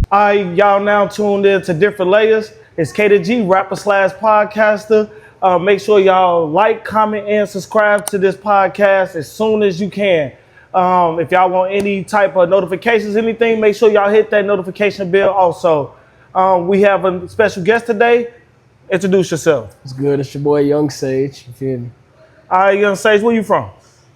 All right, y'all now tuned in to Different Layers. It's K to G, rapper slash podcaster. Make sure y'all like, comment, and subscribe to this podcast as soon as you can. If y'all want any type of notifications, anything, make sure y'all hit that notification bell also. We have a special guest today. Introduce yourself. It's good. It's your boy Young Sage. You feel me? All right, Young Sage, where you from?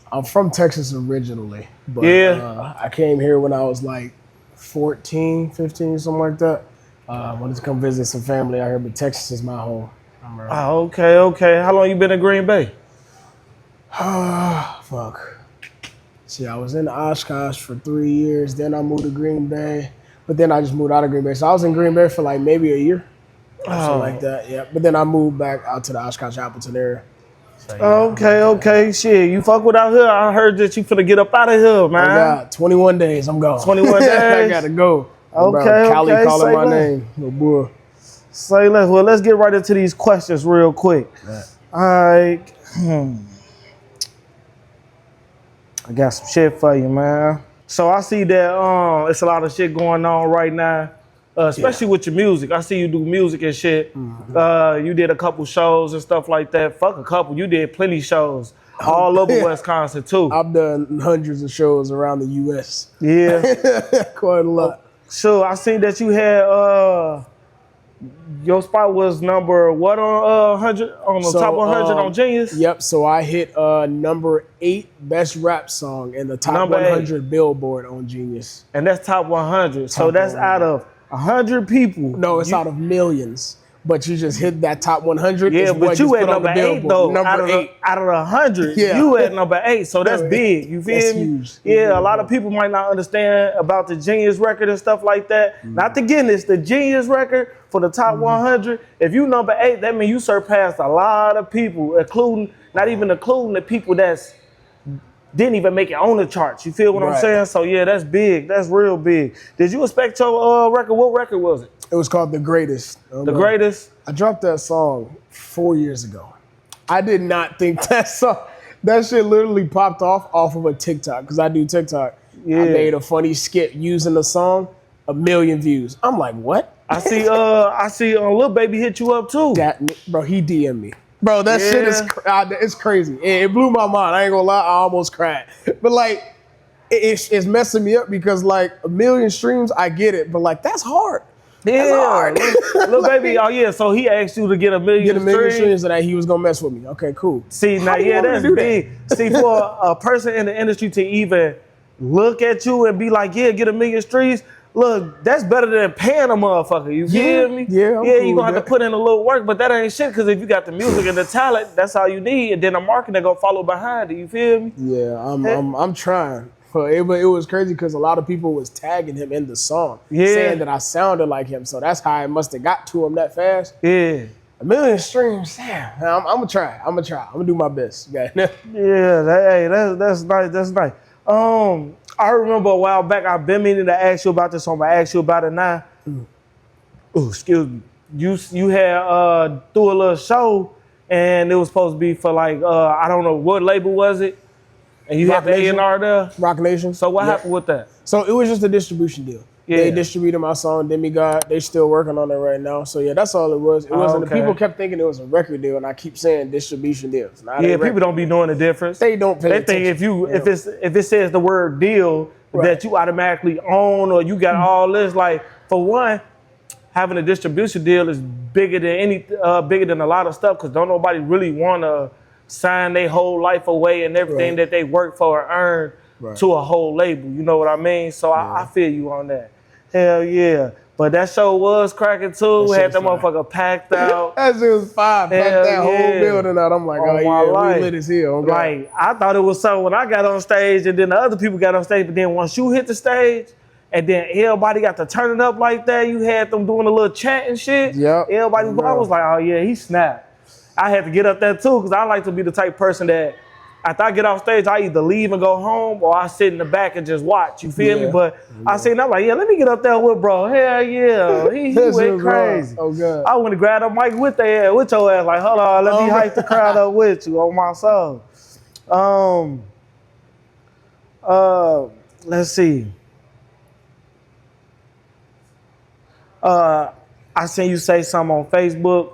I'm from Texas originally, but Yeah. I came here when I was like 14, 15, something like that. I wanted to come visit some family out here, but Texas is my home. Okay. How long you been in Green Bay? Fuck. See, I was in Oshkosh for 3 years. Then I moved to Green Bay, but then I just moved out of Green Bay. So I was in Green Bay for like maybe a year, or something like that. Yeah, but then I moved back out to the Oshkosh Appleton area. So, yeah, Okay. Shit, you fuck with out here? I heard that you finna get up out of here, man. I got 21 days. I'm gone. 21 days? I gotta go. Cali calling my name. No boy. Say less. Well, let's get right into these questions real quick. Right. All right. I got some shit for you, man. So I see that it's a lot of shit going on right now, especially with your music. I see you do music and shit. Mm-hmm. You did a couple shows and stuff like that. Fuck a couple. You did plenty shows all over Wisconsin too. I've done hundreds of shows around the U.S. Yeah. Quite a lot. Sure, I seen that you had your spot was number what on 100 on the top 100 on Genius. Yep. So I hit number 8 best rap song in the top Number 100 Billboard on Genius. And that's top 100. So that's 100. out of 100 people. No, it's out of millions. But you just hit that top 100. Yeah, but you at number 8 though. Number 8 out of the 100. Yeah. You at number 8. So that's big. You feel That's me? huge. Yeah, a lot of people might not understand about the Genius record and stuff like that. Not the Guinness, the Genius record for the top 100. If you number 8, that means you surpassed a lot of people, not even including the people that's didn't even make it on the charts. You feel what I'm saying? So yeah, that's big. That's real big. Did you expect your record? What record was it? It was called The Greatest. The Greatest? I dropped that song 4 years ago. I did not think that shit literally popped off of a TikTok, because I do TikTok. Yeah. I made a funny skit using the song, 1 million views. I'm like, what? I see Lil Baby hit you up too. Bro, he DM'd me. Bro, that shit is it's crazy. It blew my mind. I ain't gonna lie, I almost cried. But like, it's messing me up because like 1 million streams, I get it, but like that's hard. Yeah, that's hard. Lil Baby. Oh yeah, so he asked you to get 1 million. Get 1 million streams, and that he was gonna mess with me. Okay, cool. See now, yeah, that's big. See, for a person in the industry to even look at you and be like, yeah, get 1 million streams. Look, that's better than paying a motherfucker. You feel me? Yeah, you gonna have to put in a little work, but that ain't shit. Because if you got the music and the talent, that's all you need, and then the marketing gonna follow behind it. You feel me? Yeah, I'm trying. But it was crazy because a lot of people was tagging him in the song, saying that I sounded like him. So that's how I must have got to him that fast. Yeah. 1 million streams, damn. I'm gonna try. I'm gonna do my best. Yeah, that's nice. That's nice. I remember a while back, I've been meaning to ask you about this, so I'm gonna ask you about it now. Oh, excuse me. You had threw a little show, and it was supposed to be for like I don't know what label was it, and you had the A&R there. Rock Nation. So what happened with that? So it was just a distribution deal. Yeah. They distributed my song, Demigod. They still working on it right now. So yeah, that's all it was. It wasn't. Okay. People kept thinking it was a record deal, and I keep saying distribution deals. People don't be knowing the difference. They don't pay attention. They think if it says the word deal, that you automatically own or you got all this. Like for one, having a distribution deal is bigger than a lot of stuff, because don't nobody really want to sign their whole life away and everything that they work for or earn to a whole label. You know what I mean? So I feel you on that. Hell yeah. But that show was cracking too. We had that motherfucker packed out. That shit was fire. Packed that whole building out. I'm like, we lit as hell. Like, I thought it was something when I got on stage, and then the other people got on stage, but then once you hit the stage, and then everybody got to turn it up like that, you had them doing a little chant and shit. Yep. Everybody, I was like, oh yeah, he snapped. I had to get up there too, because I like to be the type of person that after I get off stage, I either leave and go home, or I sit in the back and just watch. You feel me? But I seen, I'm like, yeah, let me get up there with bro. Hell yeah, he went crazy. Oh god. I went to grab a mic with your ass. Like, hold on, let me hype the crowd up with you on my song. Let's see. I seen you say something on Facebook,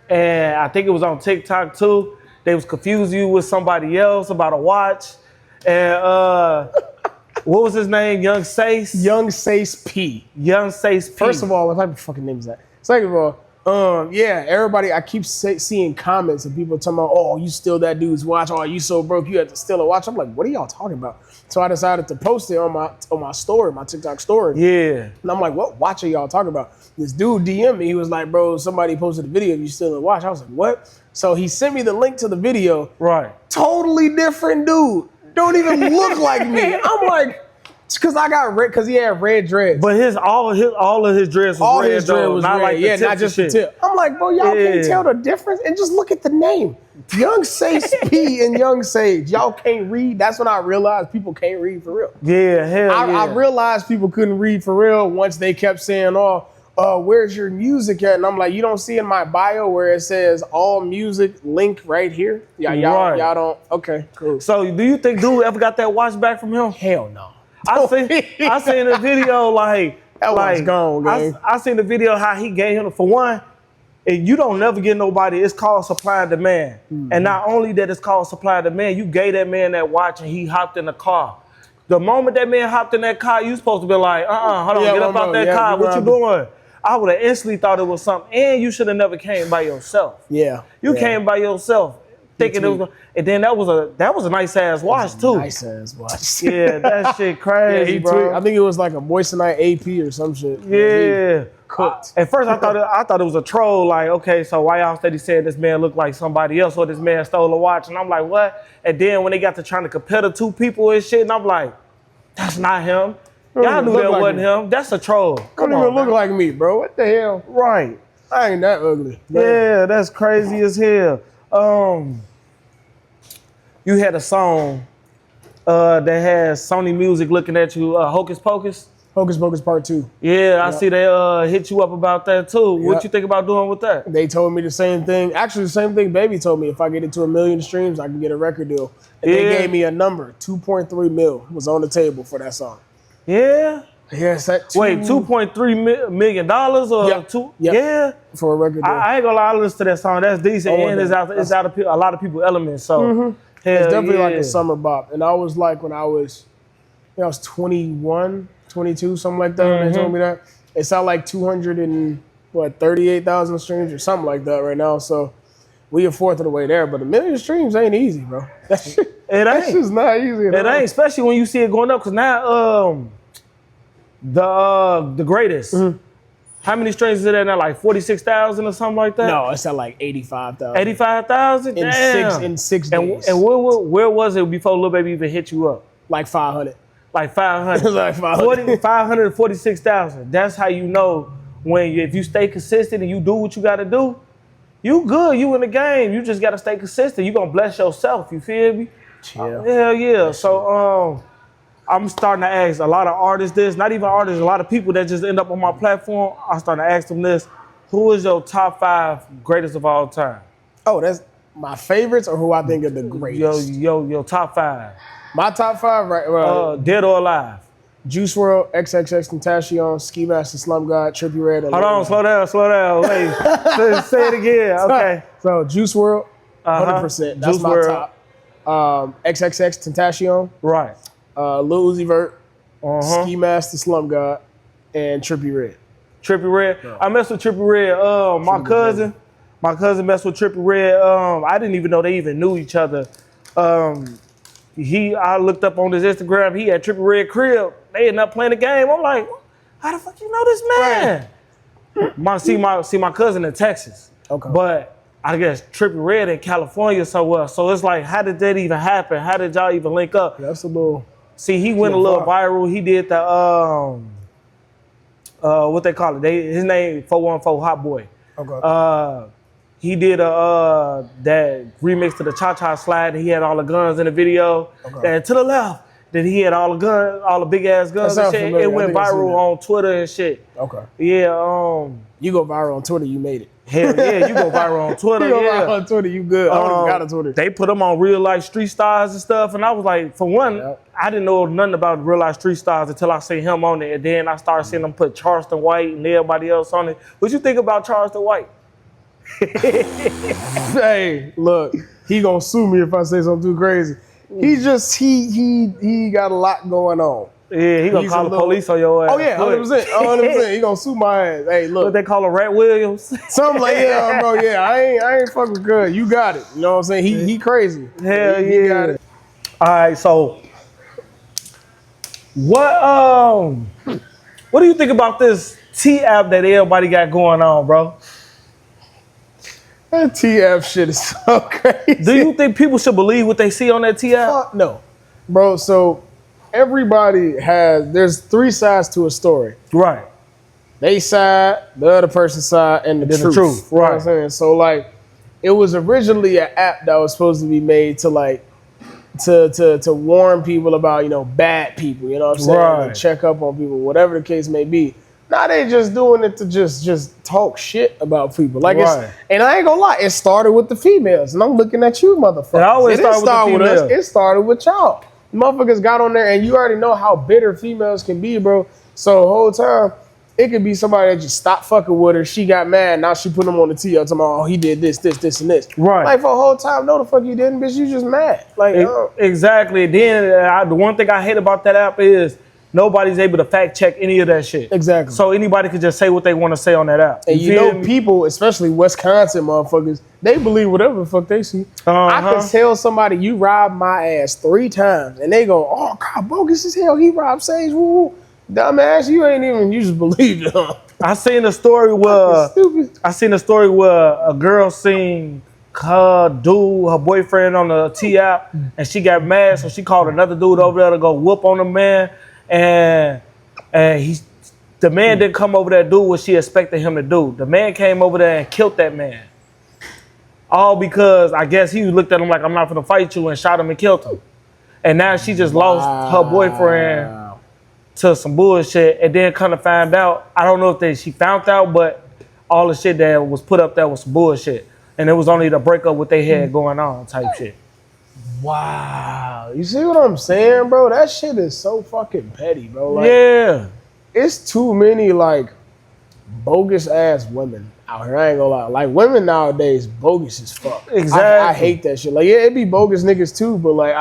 and I think it was on TikTok too. They was confusing you with somebody else about a watch, and what was his name? Young Sace? Young Sace P. Young Sace P. First of all, what type of fucking name is that? Second of all, yeah, everybody, I keep seeing comments of people talking about, oh, you steal that dude's watch. Oh, you so broke, you had to steal a watch. I'm like, what are y'all talking about? So I decided to post it on my story, my TikTok story. Yeah. And I'm like, what watch are y'all talking about? This dude DM'd me. He was like, bro, somebody posted a video of you stealing a watch. I was like, what? So he sent me the link to the video. Right. Totally different dude. Don't even look like me. I'm like, it's because I got red, because he had red dreads. But all of his dreads was All red, his dread though, was not red. like the Yeah, tips not and just the shit. tip. I'm like, bro, y'all can't tell the difference? And just look at the name. Young Sage P and Young Sage. Y'all can't read. That's when I realized people can't read for real. Yeah, hell yeah. I realized people couldn't read for real once they kept saying, where's your music at? And I'm like, you don't see in my bio where it says all music link right here? Yeah, y'all don't. Okay, cool. So do you think dude ever got that watch back from him? Hell no. I seen a video like that like was gone, gang. I seen the video how he gave him for one. And you don't never get nobody. It's called supply and demand. Mm-hmm. And not only that, it's called supply and demand. You gave that man that watch and he hopped in the car. The moment that man hopped in that car, you supposed to be like, hold on, get up out that car. What you doing? I would have instantly thought it was something. And you should have never came by yourself. Yeah. You came by yourself. Thinking it was, and then that was a nice ass watch too. Nice ass watch. Yeah, that shit crazy, bro. I think it was like a moissanite AP or some shit. Yeah. Cooked. At first, I thought it was a troll. Like, okay, so why y'all steady saying this man looked like somebody else or this man stole a watch? And I'm like, what? And then when they got to trying to compare the two people and shit, and I'm like, that's not him. Y'all knew that wasn't him. That's a troll. Don't even look like me, bro. What the hell? Right. I ain't that ugly. Yeah, that's crazy as hell. You had a song that has Sony Music looking at you, Hocus Pocus. Hocus Pocus Part 2. Yeah, I see they hit you up about that too. What you think about doing with that? They told me the same thing. Actually, the same thing Baby told me. If I get it to 1 million streams, I can get a record deal. And they gave me a number. 2.3 mil was on the table for that song. Yeah? Yes, that Wait, $2.3 million or two? Yep. Yeah. For a record deal. I ain't gonna lie, I listen to that song. That's decent, and it's out of a lot of people elements. So it's definitely like a summer bop. And I was like, when I was 21, 22, something like that. When they told me that, it's out like 238,000 streams or something like that right now. So we a fourth of the way there, but 1 million streams ain't easy, bro. That's just not easy. It ain't, especially when you see it going up. Cause now the greatest. How many streams is it at now? Like 46,000 or something like that? No, it's at like 85,000. 85,000? In 6 days. And where was it before Lil Baby even hit you up? Like 500. Like 500. Like 500. 546,000. That's how you know if you stay consistent and you do what you got to do, you good. You in the game. You just got to stay consistent. You going to bless yourself. You feel me? Yeah. Hell yeah. So I'm starting to ask a lot of artists this. Not even artists. A lot of people that just end up on my platform. I'm starting to ask them this. Who is your top 5 greatest of all time? Oh, that's my favorites or who I think are the greatest? Your top 5. My top 5, right? Dead or alive? Juice WRLD, XXXTentacion, Ski Master, Slum God, Trippie Redd. Hold on, slow down. Wait, say it again. Okay. So Juice WRLD, 100%. That's Juice my WRLD. top. XXXTentacion, Right. Lil Uzi Vert, Ski Master, Slum God, and Trippie Redd. Trippie Redd. Yeah. I messed with Trippie Redd. My cousin messed with Trippie Redd. I didn't even know they even knew each other. I looked up on his Instagram. He had Trippie Redd crib. They ended up playing the game. I'm like, how the fuck you know this man? Right. See my cousin in Texas. Okay. But I guess Trippie Redd in California so well. So it's like, how did that even happen? How did y'all even link up? That's a little. See, he went a little viral. He did the what they call it? His name 414 Hot Boy. Okay. He did that remix to the Cha Cha Slide. And he had all the guns in the video. Okay. And to the left, that he had all the big ass guns and sounds shit. familiar. It went viral on Twitter and shit. Okay. Yeah. You go viral on Twitter, you made it. Hell yeah, you go viral on Twitter. You go viral on Twitter, you good. I don't even got a Twitter. They put them on real life street stars and stuff, and I was like, for one, I didn't know nothing about real life street stars until I seen him on it, and then I started seeing them put Charleston White and everybody else on it. What you think about Charleston White? Hey, look, he gonna sue me if I say something too crazy. He just he got a lot going on. Yeah, he gonna call the police on your ass. Oh yeah, 100%. 100%. He gonna sue my ass. Hey, look. What they call him, Rat Williams? Something like bro. Yeah, I ain't fucking good. You got it. You know what I'm saying? He crazy. Hell he yeah. got it. All right, so what do you think about this TeaApp that everybody got going on, bro? That TeaApp shit is so crazy. Do you think people should believe what they see on that TeaApp? No, bro. So there's three sides to a story. Right. They side, the other person's side, and the truth. Right. You know what I'm saying? So like, it was originally an app that was supposed to be made to like to warn people about, you know, bad people. You know what I'm saying? Right. To check up on people, whatever the case may be. Now they just doing it to just talk shit about people. Like and I ain't gonna lie, it started with the females, and I'm looking at you, motherfuckers. It always start with us. It started with y'all. Motherfuckers got on there, and you already know how bitter females can be, bro. So the whole time, it could be somebody that just stopped fucking with her. She got mad. Now she put him on the tee up, talking about, oh, he did this, and this. Right. Like, for the whole time, no, the fuck you didn't, bitch. You just mad. Like, exactly. Then the one thing I hate about that app is nobody's able to fact check any of that shit. Exactly. So anybody could just say what they want to say on that app. And you know, people, especially Wisconsin motherfuckers, they believe whatever the fuck they see. I could tell somebody, you robbed my ass 3 times, and they go, oh, God, bogus as hell. He robbed Sage. Woo. Dumbass, you just believed it. I seen a story where a girl seen her boyfriend on the TeaApp, and she got mad, so she called another dude over there to go whoop on the man, and the man didn't come over there and do what she expected him to do. The man came over there and killed that man. All because I guess he looked at him like, I'm not gonna fight you, and shot him and killed him. And now she just lost her boyfriend to some bullshit, and then kind of find out, I don't know if she found out, but all the shit that was put up there was some bullshit. And it was only to break up what they had going on type shit. Wow. You see what I'm saying, bro? That shit is so fucking petty, bro. Like, yeah. It's too many, like, bogus ass women out here. I ain't gonna lie. Like, women nowadays, bogus as fuck. Exactly. I hate that shit. Like, yeah, it be bogus niggas too, but like,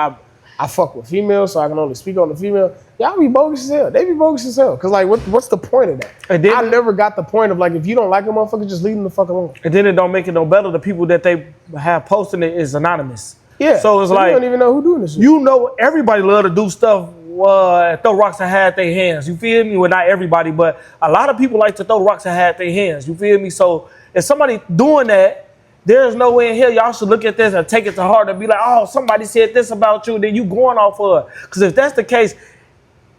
I fuck with females, so I can only speak on the female. Y'all be bogus as hell. They be bogus as hell. Cause like, what's the point of that? I never got the point of like, if you don't like a motherfucker, just leave them the fuck alone. And then it don't make it no better. The people that they have posting it is anonymous. Yeah. So it's like, you don't even know who doing this shit. You know, everybody love to do stuff, throw rocks and hide their hands. You feel me? Well, not everybody, but a lot of people like to throw rocks and hide their hands. You feel me? So if somebody doing that, there's no way in hell y'all should look at this and take it to heart and be like, oh, somebody said this about you, then you going off of it. Because if that's the case,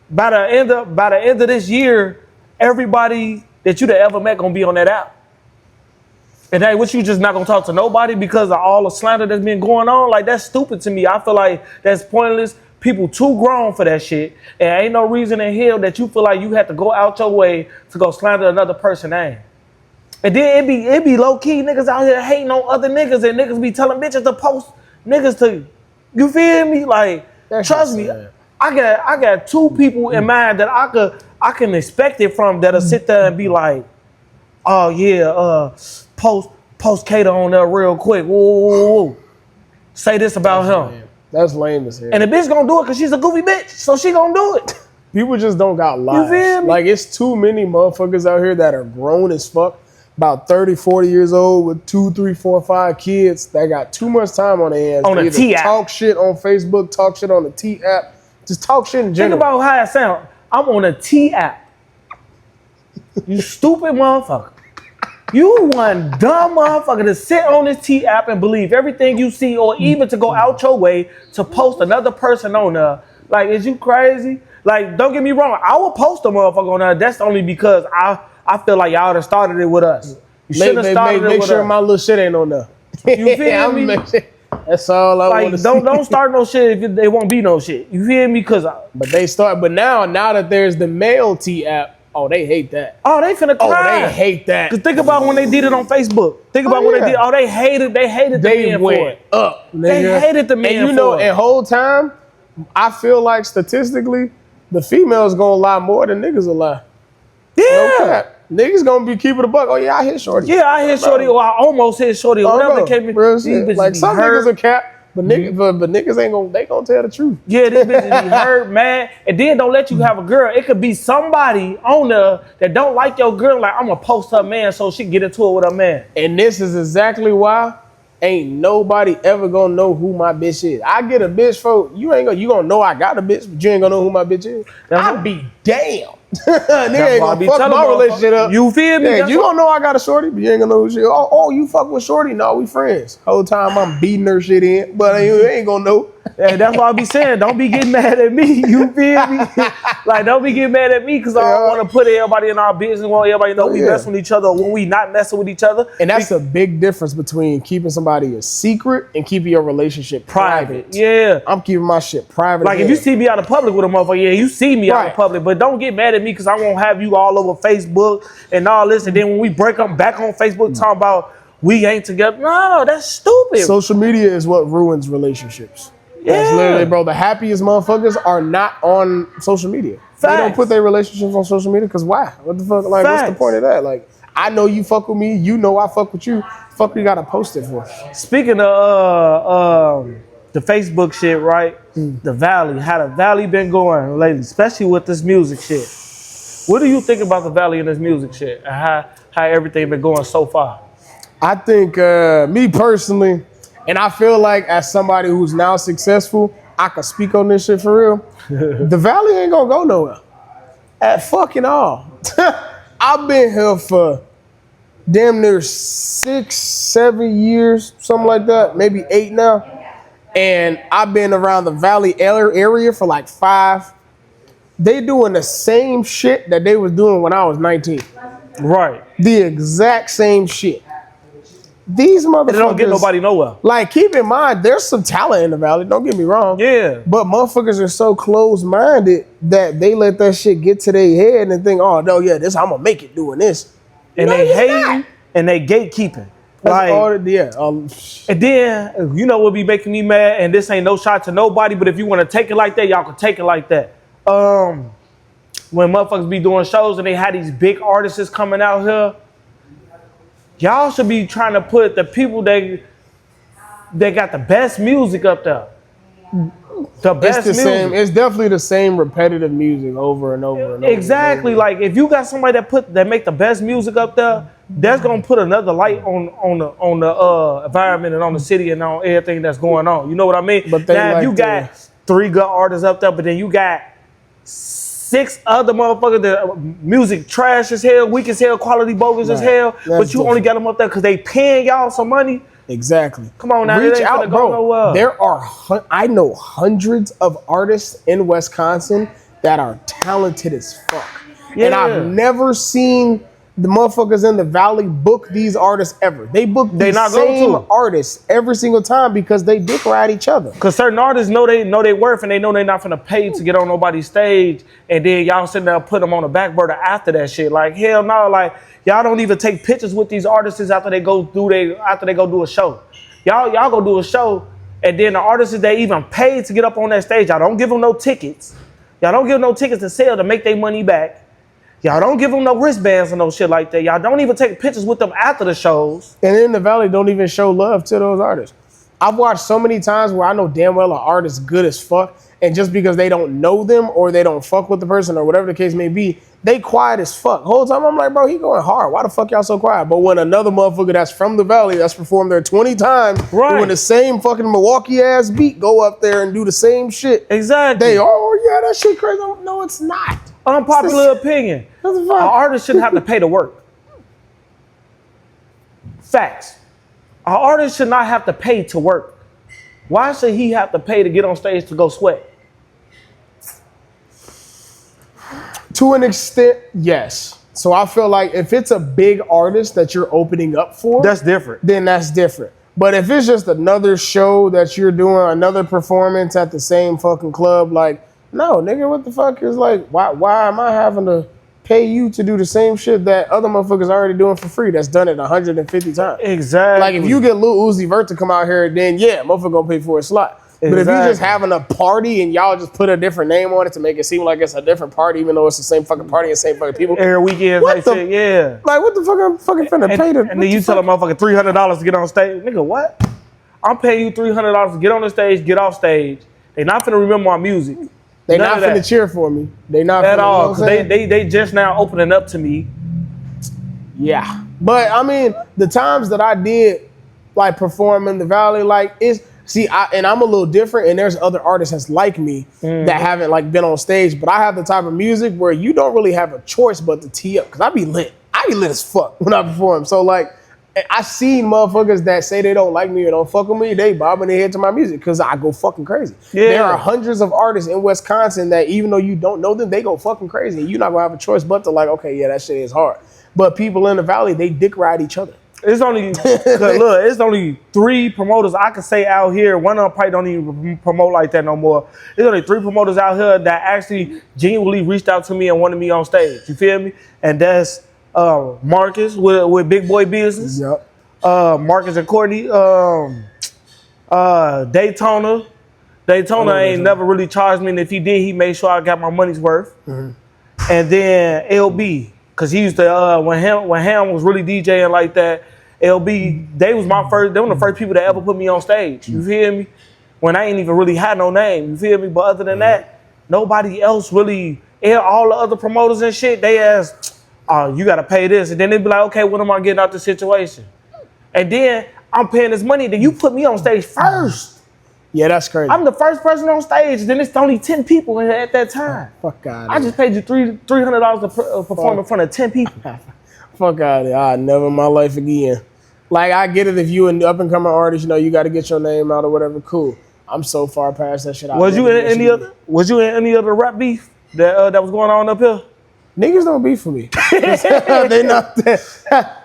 by the end of this year, everybody that you'd have ever met gonna be on that app. And hey, what, you just not gonna talk to nobody because of all the slander that's been going on? Like, that's stupid to me. I feel like that's pointless. People too grown for that shit. And ain't no reason in hell that you feel like you have to go out your way to go slander another person's name. And then it be low key niggas out here hating on other niggas, and niggas be telling bitches to post niggas to, you feel me? Like, that's trust me, I got 2 people in mind that I can expect it from that'll sit there and be like, oh yeah, post Kato on there real quick. Whoa. Say this about him. Lame. That's lame as hell. And the bitch gonna do it because she's a goofy bitch, so she gonna do it. People just don't got lives. You feel me? Like, it's too many motherfuckers out here that are grown as fuck, about 30, 40 years old with 2, 3, 4, 5 kids that got too much time on their hands. On the TeaApp. Talk shit on Facebook, talk shit on the TeaApp. Just talk shit in general. Think about how it sounds. I'm on a TeaApp. You stupid motherfucker. You one dumb motherfucker to sit on this TeaApp and believe everything you see, or even to go out your way to post another person on there. Like, is you crazy? Like, don't get me wrong. I will post a motherfucker on there. That's only because I feel like y'all have started it with us. You shouldn't have started it with us. Make sure my little shit ain't on there. You feel me? That's all I want Like, to don't start no shit if they won't be no shit. You feel me? Cause But now that there's the male TeaApp, oh, they hate that. oh, they finna cry. Oh, they hate that. Cause think about when they did it on Facebook. Think about when they did. Oh, they hated the men for went it. up. Nigga. They hated the men and you know, for it. and whole time, I feel like statistically, the females gonna lie more than niggas will lie. Yeah. No cap. Niggas gonna be keeping the buck. Oh yeah, I hit shorty. Yeah, I hit shorty, or I almost hit shorty, or whatever the case may be. Real These shit. bitches Like be some hurt. niggas are cap, but niggas ain't gonna tell the truth. Yeah, these bitches be hurt, man. And then don't let you have a girl. It could be somebody on there that don't like your girl. Like, I'm gonna post her man so she can get into it with her man. And this is exactly why ain't nobody ever gonna know who my bitch is. I get a bitch for you gonna know I got a bitch, but you ain't gonna know who my bitch is. I'd be damn. Nigga ain't gonna fuck my relationship up. You feel me? Yeah, you gonna know I got a shorty, but you ain't gonna know who she is. Oh, you fuck with shorty? No, we friends. Whole time I'm beating her shit in, but you ain't gonna know. And that's why I be saying, don't be getting mad at me. You feel me? Like, don't be getting mad at me because I don't want to put everybody in our business. Want everybody to know we messing with each other when we not messing with each other. And that's a big difference between keeping somebody a secret and keeping your relationship private. Yeah. I'm keeping my shit private. Like, if you see me out of public with a motherfucker, yeah, you see me out of public, but don't get mad at me because I won't have you all over Facebook and all this. And then when we break up back on Facebook talking about we ain't together, no, that's stupid. Social media is what ruins relationships. Yeah. That's literally, bro, the happiest motherfuckers are not on social media. Facts. They don't put their relationships on social media because why? What the fuck? Like, what's the point of that? Like, I know you fuck with me. You know I fuck with you. Fuck you gotta post it for. Speaking of the Facebook shit, right? The Valley. How the Valley been going lately, especially with this music shit. What do you think about the Valley and this music shit? And how everything been going so far? I think, me personally, and I feel like as somebody who's now successful, I could speak on this shit for real. The Valley ain't gonna go nowhere. At fucking all. I've been here for damn near 6, 7 years, something like that, maybe 8 now. And I've been around the Valley area for like 5. They doing the same shit that they was doing when I was 19. Right. The exact same shit. These motherfuckers, They don't get nobody nowhere. Like, keep in mind, there's some talent in the Valley. Don't get me wrong. Yeah. But motherfuckers are so close-minded that they let that shit get to their head and think, oh, no, yeah, this I'm going to make it doing this. And No, they you're hating not. and they gatekeeping. That's Like, all and then, you know what be making me mad? And this ain't no shot to nobody, but if you want to take it like that, y'all can take it like that. When motherfuckers be doing shows and they had these big artists coming out here, y'all should be trying to put the people that got the best music up there. The best music. It's definitely the same repetitive music over and over and over. Exactly. Like, if you got somebody that make the best music up there, that's gonna put another light on the environment and on the city and on everything that's going on. You know what I mean? But now, if you got 3 good artists up there, but then you got 6 other motherfuckers that music trash as hell, weak as hell, quality bogus as hell, but you only got them up there because they paying y'all some money. Exactly. Come on now, reach out, bro. There are I know hundreds of artists in Wisconsin that are talented as fuck, and I've never seen the motherfuckers in the Valley book these artists ever. They book the same artists every single time because they dick ride each other. Because certain artists know they worth and they know they're not finna pay to get on nobody's stage, and then y'all sitting there put them on the back burner after that shit. Like, hell no, like, y'all don't even take pictures with these artists after they go do a show. Y'all go do a show, and then the artists they even paid to get up on that stage, y'all don't give them no tickets. Y'all don't give them no tickets to sell to make their money back. Y'all don't give them no wristbands or no shit like that. Y'all don't even take pictures with them after the shows. And in the Valley, don't even show love to those artists. I've watched so many times where I know damn well an artist good as fuck, and just because they don't know them or they don't fuck with the person or whatever the case may be, they quiet as fuck. Whole time I'm like, bro, he going hard. Why the fuck y'all so quiet? But when another motherfucker that's from the Valley that's performed there 20 times, doing the same fucking Milwaukee ass beat, go up there and do the same shit. Exactly. They, oh yeah, that shit crazy. No, it's not. Unpopular opinion. An artist shouldn't have to pay to work. Facts. An artist should not have to pay to work. Why should he have to pay to get on stage to go sweat? To an extent, yes. So I feel like if it's a big artist that you're opening up for, that's different. Then that's different. But if it's just another show that you're doing, another performance at the same fucking club, like, no, nigga, what the fuck is like, why am I having to pay you to do the same shit that other motherfuckers already doing for free that's done it 150 times? Exactly. Like, if you get Lil Uzi Vert to come out here, then yeah, motherfucker gonna pay for a slot. But if you're just having a party and y'all just put a different name on it to make it seem like it's a different party, even though it's the same fucking party and same fucking people. Every weekend, like shit, yeah. Like, what the fuck I'm fucking finna pay to... And then you tell a motherfucker $300 to get on stage. Nigga, what? I'm paying you $300 to get on the stage, get off stage. They not finna remember my music. They not finna cheer for me. They not at finna, all. You know what I'm saying? They just now opening up to me. Yeah. But, I mean, the times that I did, like, perform in the Valley, like, and I'm a little different, and there's other artists that's like me that haven't like been on stage, but I have the type of music where you don't really have a choice but to tee up, because I be lit as fuck when I perform. So like, I seen motherfuckers that say they don't like me or don't fuck with me, they bobbing their head to my music because I go fucking crazy. Yeah. There are hundreds of artists in Wisconsin that even though you don't know them, they go fucking crazy, and you're not gonna have a choice but to like, okay, yeah, that shit is hard. But people in the Valley, they dick ride each other. It's only look. It's only 3 promoters I can say out here. One of them probably don't even promote like that no more. There's only 3 promoters out here that actually genuinely reached out to me and wanted me on stage. You feel me? And that's Marcus with Big Boy Business. Yep. Marcus and Courtney. Daytona. Daytona ain't never really charged me, and if he did, he made sure I got my money's worth. Mm-hmm. And then LB, cause he used to when Ham was really DJing like that. LB, they was the first people that ever put me on stage. You feel me? When I ain't even really had no name. You feel me? But other than that, nobody else really. All the other promoters and shit, they ask, "Oh, you gotta pay this," and then they be like, "Okay, when am I getting out the situation?" And then I'm paying this money. Then you put me on stage first. Yeah, that's crazy. I'm the first person on stage. Then it's only 10 people at that time. Fuck God. I just paid you $300 to perform in front of 10 people. Fuck out of here. Never in my life again. Like, I get it if you an up and coming artist, you know, you got to get your name out or whatever. Cool. I'm so far past that shit. Was you in any other rap beef that was going on up here? Niggas don't beef for me. They not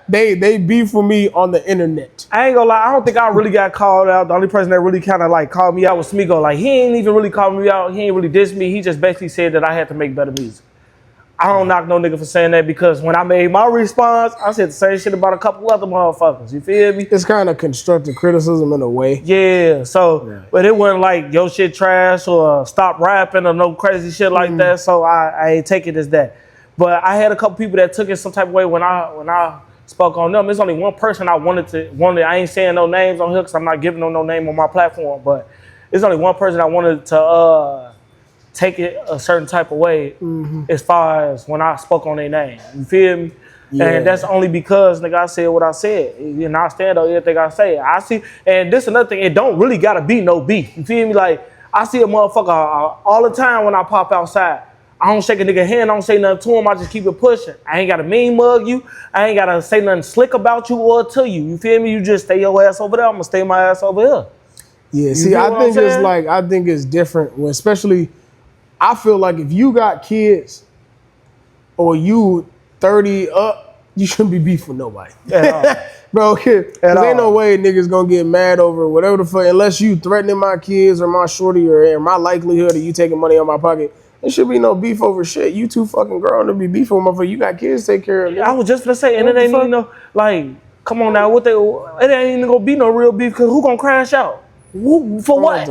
they beef for me on the internet. I ain't gonna lie, I don't think I really got called out. The only person that really kind of like called me out was Smigo. Like, he ain't even really called me out. He ain't really dissed me. He just basically said that I had to make better music. I don't knock no nigga for saying that, because when I made my response, I said the same shit about a couple other motherfuckers. You feel me? It's kind of constructive criticism in a way. Yeah, so, but it wasn't like, yo, shit trash or stop rapping or no crazy shit like that, so I ain't take it as that. But I had a couple people that took it some type of way when I spoke on them. There's only one person I wanted. I ain't saying no names on here because I'm not giving them no name on my platform, but there's only one person I wanted to take it a certain type of way as far as when I spoke on their name. You feel me? Yeah. And that's only because, nigga, I said what I said. And I stand on everything I say. I see, and this is another thing, it don't really gotta be no beef. You feel me? Like, I see a motherfucker all the time when I pop outside. I don't shake a nigga hand, I don't say nothing to him, I just keep it pushing. I ain't gotta mean mug you. I ain't gotta say nothing slick about you or to you. You feel me? You just stay your ass over there, I'm gonna stay my ass over here. Yeah, see, I think it's different when, especially, I feel like if you got kids or you 30 up, you shouldn't be beef with nobody. At all. Bro, because ain't no way niggas gonna get mad over whatever the fuck, unless you threatening my kids or my shorty or my likelihood of you taking money out of my pocket. There should be no beef over shit. You too fucking grown to be beefing with motherfucker. You got kids to take care of. I was just gonna say, and it ain't even no, like, come on now, it ain't even gonna be no real beef, because who gonna crash out? For what?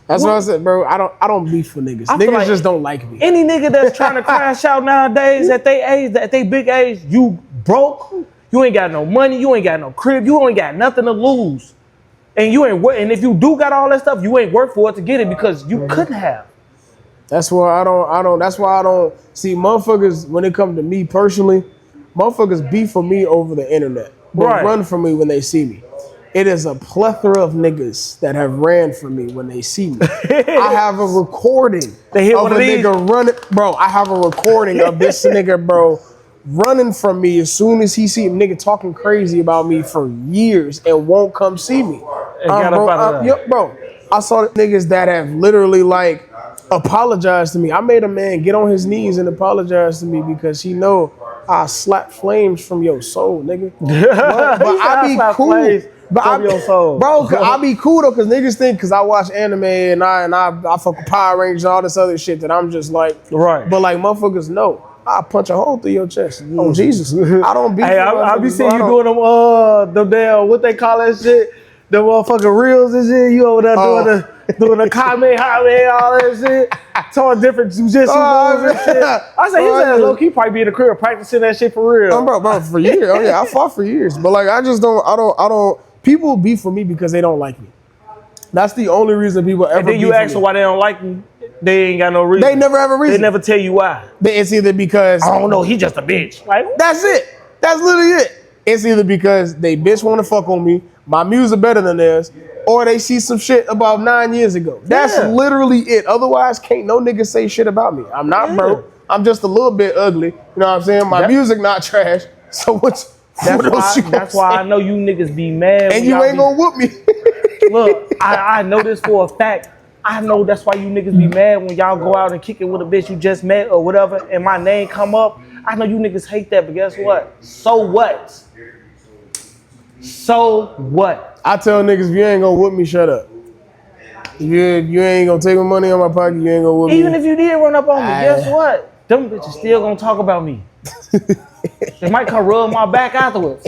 That's what I said, bro. I don't beef for niggas. Niggas like just don't like me. Any nigga that's trying to crash out nowadays at they age, at they big age, you broke, you ain't got no money, you ain't got no crib, you ain't got nothing to lose. And you ain't and if you do got all that stuff, you ain't work for it to get it, because you couldn't have. That's why I don't see motherfuckers when it comes to me personally, motherfuckers beef for me over the internet. But run from me when they see me. It is a plethora of niggas that have ran from me when they see me. I have a recording of a nigga running. Bro, I have a recording of this nigga, bro, running from me as soon as he see a nigga talking crazy about me for years and won't come see me. Bro, I saw niggas that have literally like apologized to me. I made a man get on his knees and apologize to me because he know I slap flames from your soul, nigga. But I be cool. But Tell me your soul. bro, I be cool though, cause niggas think cause I watch anime and I fuck with Power Rangers and all this other shit that I'm just like, Right. But like motherfuckers know, I punch a hole through your chest. Oh Jesus, I don't be. Hey, I be seeing you doing them damn, what they call that shit? The motherfucking reels and shit. You over there doing the Kamehameha, all that shit. Throwing different jujitsu moves and shit. I say, he's low key probably be in the career practicing that shit for real. Bro, for years. Oh yeah, I fought for years. But like, I don't. People beef for me because they don't like me. That's the only reason people ever. And then you ask them why they don't like me. They ain't got no reason. They never have a reason. They never tell you why. It's either because I don't know, he just a bitch. Like, that's it. That's literally it. It's either because they bitch want to fuck on me, my music better than theirs, or they see some shit about 9 years ago. That's literally it. Otherwise, can't no nigga say shit about me. I'm not broke. I'm just a little bit ugly. You know what I'm saying? My music not trash. So what's that's why I know you niggas be mad. And you ain't gonna whoop me. Look, I know this for a fact. I know that's why you niggas be mad when y'all go out and kick it with a bitch you just met or whatever, and my name come up. I know you niggas hate that, but guess what? So what? So what? I tell niggas, if you ain't gonna whoop me, shut up. You ain't gonna take my money on my pocket, you ain't gonna whoop me. Even if you did run up on me, guess what? Them bitches still gonna talk about me. They might come rub my back afterwards.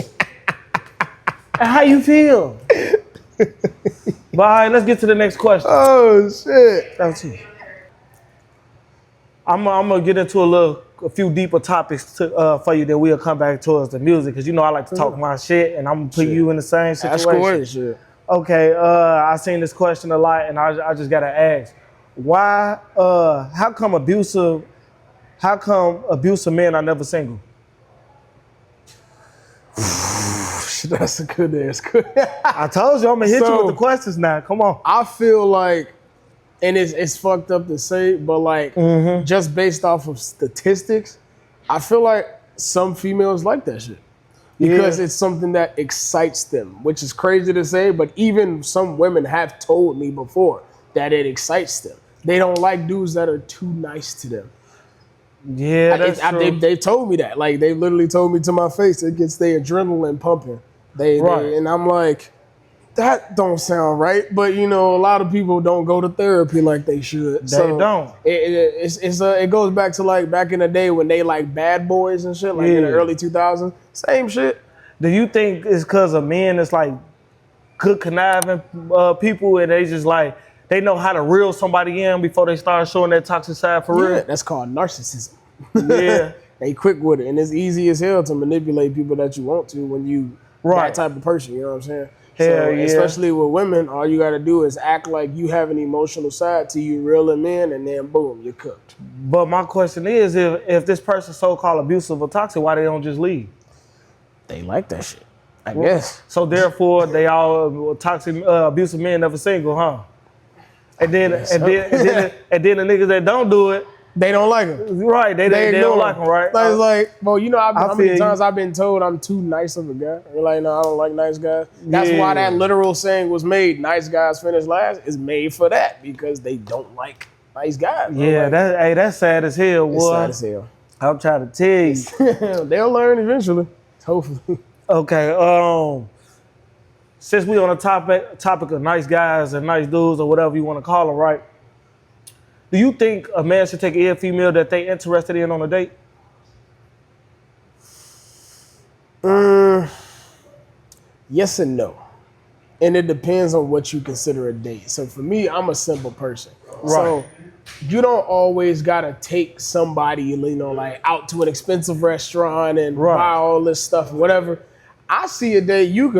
And how you feel? But all right, let's get to the next question. Oh shit. That's you. I'm gonna get into a few deeper topics for you that we'll come back towards the music, because you know I like to talk my shit, and I'm gonna put you in the same situation. Shit. Okay, I seen this question a lot, and I just gotta ask, why? How come abusive men are never single? That's a good ass question. I told you I'm gonna hit you with the questions now. Come on. I feel like, and it's fucked up to say, but like just based off of statistics, I feel like some females like that shit because it's something that excites them, which is crazy to say, but even some women have told me before that it excites them. They don't like dudes that are too nice to them. Yeah, that's true. They told me that. Like, they literally told me to my face, it gets their adrenaline pumping. And I'm like, that don't sound right. But, you know, a lot of people don't go to therapy like they should. They don't. It goes back to, like, back in the day when they, like, Bad Boys and shit, like in the early 2000s. Same shit. Do you think it's because of men that's, like, good conniving people, and they just, like, they know how to reel somebody in before they start showing that toxic side for real? That's called narcissism. Yeah. They quick with it. And it's easy as hell to manipulate people that you want to when you that type of person, you know what I'm saying? Hell yeah. Especially with women, all you gotta do is act like you have an emotional side to you, reel them in, and then boom, you're cooked. But my question is, if this person's so-called abusive or toxic, why they don't just leave? They like that shit, I guess. So therefore, they all toxic, abusive men never single, huh? And then the niggas that don't do it, they don't like them. Right, they don't like them, right? It's like, well, you know how many times I've been told I'm too nice of a guy? You're like, no, I don't like nice guys. That's why that literal saying was made, nice guys finish last, is made for that, because they don't like nice guys. Yeah, like, that's sad as hell, boy. It's sad as hell. I'm trying to tell you. They'll learn eventually, hopefully. Okay, since we on the topic of nice guys and nice dudes or whatever you want to call them, right? Do you think a man should take every female that they interested in on a date? Yes and no. And it depends on what you consider a date. So for me, I'm a simple person. Right. So you don't always gotta take somebody, you know, like out to an expensive restaurant and buy all this stuff, whatever. I see a date, you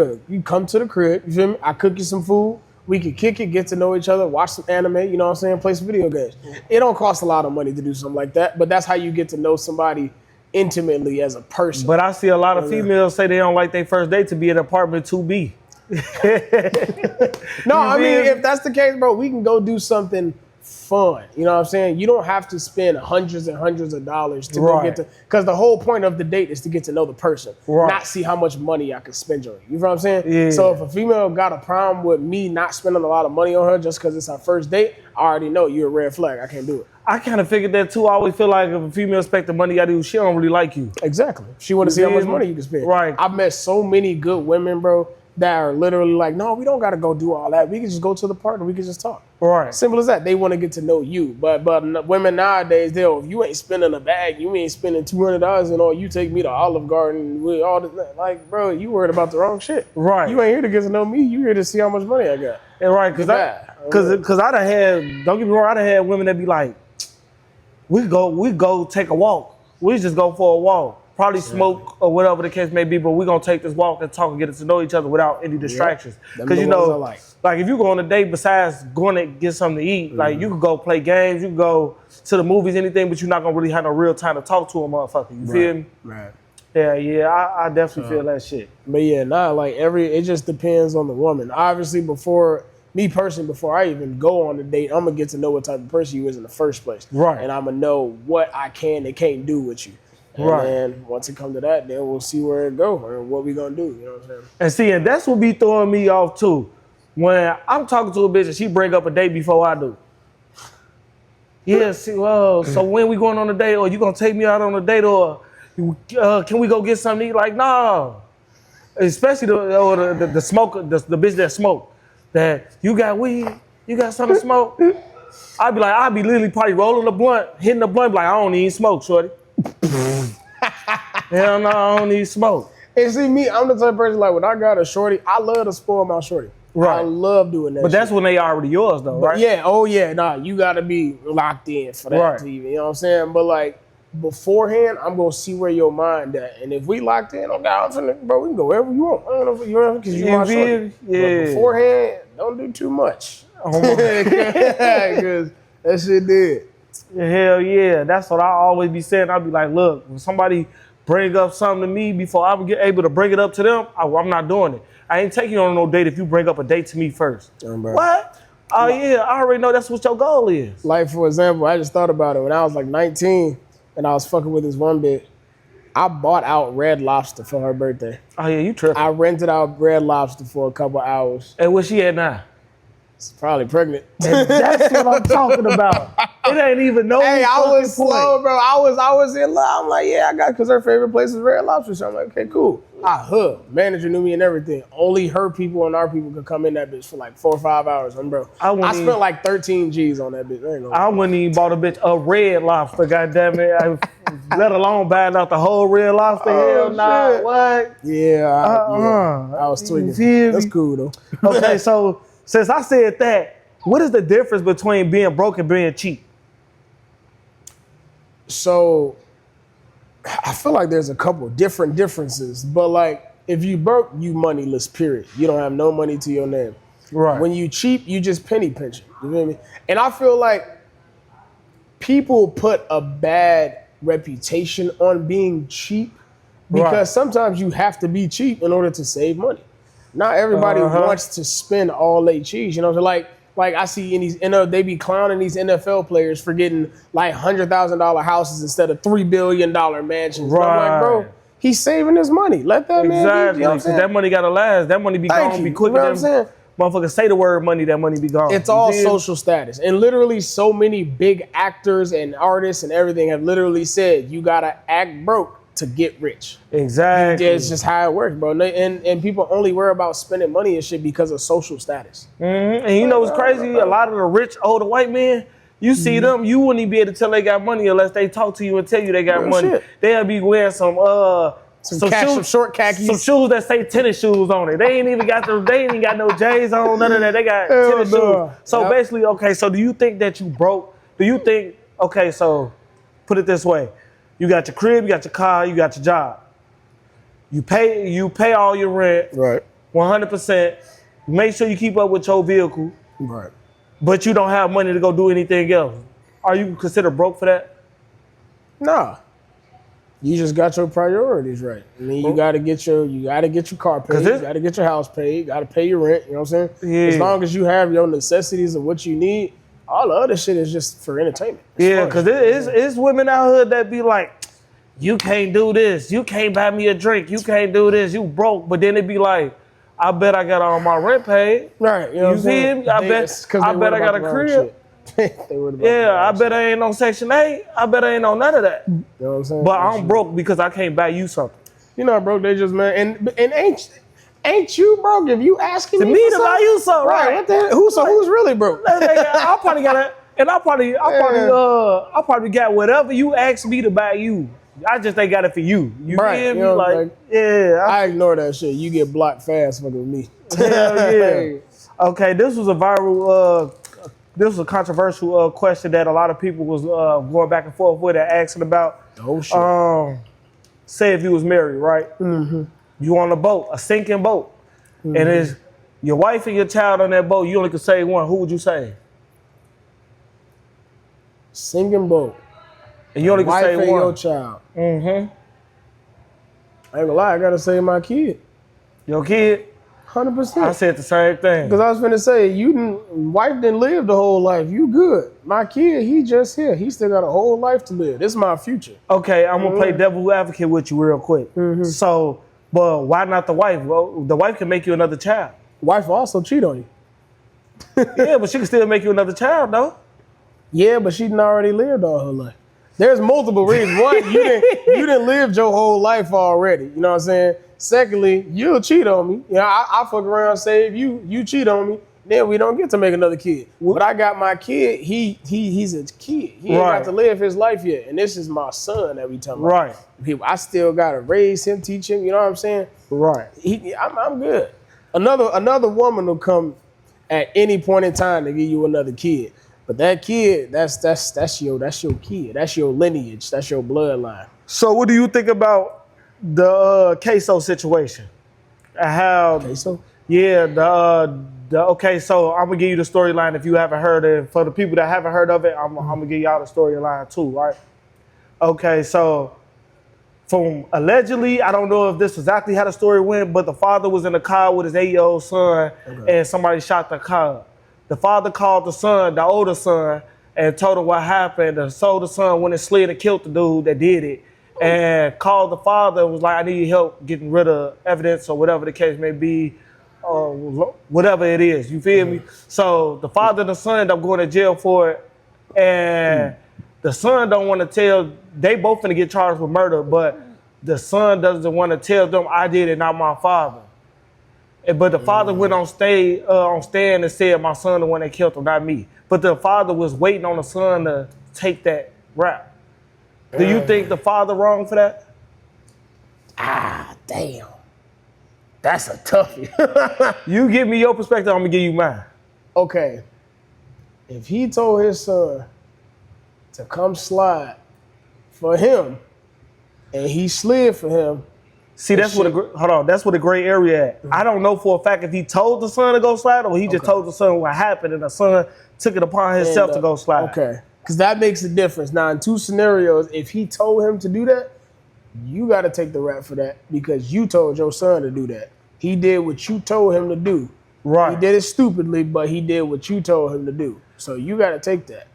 come to the crib, you feel me? I cook you some food. We could kick it, get to know each other, watch some anime, you know what I'm saying, play some video games. It don't cost a lot of money to do something like that, but that's how you get to know somebody intimately as a person. But I see a lot of females say they don't like their first date to be in apartment 2B. No, I mean, if that's the case, bro, we can go do something fun. You know what I'm saying? You don't have to spend hundreds and hundreds of dollars to go get to, because the whole point of the date is to get to know the person, not see how much money I can spend on you. You know what I'm saying? Yeah. So if a female got a problem with me not spending a lot of money on her just because it's our first date, I already know you're a red flag. I can't do it. I kind of figured that too. I always feel like if a female expect the money out of you, she don't really like you. Exactly. She want to see how much money you can spend. Right. I've met so many good women, bro, that are literally like, no, we don't got to go do all that. We can just go to the park and we can just talk. Right. Simple as that. They want to get to know you. But women nowadays, if you ain't spending a bag, you ain't spending $200 and all, you take me to Olive Garden with all this. Like, bro, you worried about the wrong shit. Right. You ain't here to get to know me. You here to see how much money I got. And right, because I done had, don't get me wrong, I done had women that be like, we go take a walk. We just go for a walk. Probably smoke or whatever the case may be, but we're gonna take this walk and talk and get to know each other without any distractions. Because you know, like if you go on a date, besides going to get something to eat, like you could go play games, you can go to the movies, anything, but you're not gonna really have no real time to talk to a motherfucker. You feel me? Right. Yeah, I definitely feel that shit. But yeah, it just depends on the woman. Obviously, before I even go on a date, I'm gonna get to know what type of person you is in the first place. Right. And I'm gonna know what I can and can't do with you. And then once it comes to that, then we'll see where it goes and what we gonna do. You know what I'm saying? And see, and that's what be throwing me off too. When I'm talking to a bitch and she bring up a date before I do. Yeah, see, well, so when we going on a date, or you gonna take me out on a date, or can we go get something to eat? Like, no. Especially the smoker, the bitch that smoke. That you got weed, you got something to smoke. I'd be literally probably rolling the blunt, hitting the blunt, like, I don't even smoke, shorty. Hell no, I don't need smoke. And see me, I'm the type of person like when I got a shorty, I love to spoil my shorty. Right. I love doing that. But that's when they already yours though, right? Yeah, oh yeah, nah, you gotta be locked in for that TV. You know what I'm saying? But like beforehand, I'm gonna see where your mind at. And if we locked in on God, bro, we can go wherever you want. I don't know if you're because you my shorty. Yeah. But beforehand, don't do too much. Oh my because that shit did. Hell yeah, that's what I always be saying. I'll be like, look, when somebody bring up something to me before I get able to bring it up to them, I'm not doing it. I ain't taking you on no date if you bring up a date to me first. What? Oh yeah, I already know that's what your goal is. Like for example, I just thought about it when I was like 19 and I was fucking with this one bitch. I bought out Red Lobster for her birthday. Oh yeah, you tripping. I rented out Red Lobster for a couple hours. And where she at now? She's probably pregnant. And that's what I'm talking about. It ain't even no. Hey, I was slow, bro. I was in love. I'm like, yeah, I got because her favorite place is Red Lobster. So I'm like, okay, cool. Manager knew me and everything. Only her people and our people could come in that bitch for like 4 or 5 hours. Bro, I spent like 13 G's on that bitch. I wouldn't even bought a bitch a Red Lobster. Goddamn it! Let alone buying out the whole Red Lobster. Hell nah. What? Yeah. I was tweaking. That's cool though. Okay, so since I said that, what is the difference between being broke and being cheap? So I feel like there's a couple different differences, but like if you broke, you moneyless, period. You don't have no money to your name. Right. When you cheap, you just penny pinching. You feel me? And I feel like people put a bad reputation on being cheap because sometimes you have to be cheap in order to save money. Not everybody wants to spend all their cheese, you know. So like I see in these, they be clowning these NFL players for getting like $100,000 houses instead of $3 billion mansions. Right. I'm like, bro, he's saving his money. Let that man be. You know Because that money gotta last. That money be gone, be quicker than motherfuckers say the word money. That money be gone. It's all social status, and literally so many big actors and artists and everything have literally said you gotta act broke to get rich. Exactly. It's just how it works, bro. And people only worry about spending money and shit because of social status. Mm-hmm. And you know what's crazy? A lot of the rich older white men, you see them, you wouldn't even be able to tell they got money unless they talk to you and tell you they got money. Shit. They'll be wearing some short khakis, some shoes that say tennis shoes on it. They ain't even got no J's on, none of that. They got tennis shoes. So basically, okay, so do you think that you broke? Do you think, okay, so put it this way. You got your crib, you got your car, you got your job. You pay all your rent, right? 100%. Make sure you keep up with your vehicle, right? But you don't have money to go do anything else. Are you considered broke for that? Nah. You just got your priorities right. I mean, you gotta get your car paid, you gotta get your house paid, you gotta pay your rent. You know what I'm saying? Yeah. As long as you have your necessities of what you need. All the other shit is just for entertainment. Yeah, because it's women out here that be like, you can't do this. You can't buy me a drink. You can't do this. You broke. But then it be like, I bet I got all my rent paid. Right. You know what I'm saying? I bet I got a crib. I bet I ain't on Section 8. I bet I ain't on none of that. You know what I'm saying? But I'm broke because I can't buy you something. You're not broke. They just, man. And Ain't you broke if you asking To me me for to buy something? you something, right? What the hell? Who's really broke? I probably got it, and I probably got whatever you asked me to buy you. I just ain't got it for you. You Right, feel you me? know, Like, yeah. I ignore that shit. You get blocked fast fucking with me. Hell yeah. Okay, this was a viral, this was a controversial question that a lot of people was going back and forth with and asking about. Oh shit. Say if you was married, right? Mm-hmm. You on a boat, a sinking boat, and it's your wife and your child on that boat. You only could save one. Who would you save? Sinking boat. And you only could Wife save and one. your child. Mm-hmm. I ain't gonna lie, I gotta save my kid. Your kid? 100%. I said the same thing. Because I was finna say, wife didn't live the whole life. You good. My kid, he just here. He still got a whole life to live. This is my future. Okay, I'm gonna play devil advocate with you real quick. So, but why not the wife? Well, the wife can make you another child. Wife will also cheat on you. Yeah, but she can still make you another child, though. Yeah, but she done already lived all her life. There's multiple reasons. One, you didn't live your whole life already. You know what I'm saying? Secondly, you'll cheat on me. You know, I fuck around, save you, you cheat on me, then we don't get to make another kid. But I got my kid, he's a kid. He ain't got to live his life yet. And this is my son that we talking about. Right. I still gotta raise him, teach him, you know what I'm saying? Right. I'm good. Another woman will come at any point in time to give you another kid. But that kid, that's your kid. That's your lineage. That's your bloodline. So what do you think about the queso situation? How queso? Yeah, okay, so I'm gonna give you the storyline if you haven't heard it. For the people that haven't heard of it, I'm gonna give y'all the storyline too, right? Okay, so from allegedly, I don't know if this is exactly how the story went, but the father was in the car with his 8-year-old son, and somebody shot the car. The father called the son, the older son, and told him what happened. And so the son went and slid and killed the dude that did it, and called the father and was like, I need help getting rid of evidence or whatever the case may be, whatever it is, you feel me? So the father and the son end up going to jail for it, and the son don't want to tell, they both finna get charged with murder, but the son doesn't want to tell them, I did it, not my father. But the father went on stand and said, my son the one that killed him, not me. But the father was waiting on the son to take that rap. Do you think the father wrong for that? Ah, damn. That's a toughie. You give me your perspective, I'm gonna give you mine. Okay. If he told his son to come slide for him, and he slid for him, see, that's what that's what the gray area at. I don't know for a fact if he told the son to go slide or he just told the son what happened and the son took it upon himself to go slide. Okay. Because that makes a difference. Now, in two scenarios, if he told him to do that, you got to take the rap for that because you told your son to do that. He did what you told him to do. Right. He did it stupidly, but he did what you told him to do. So you got to take that.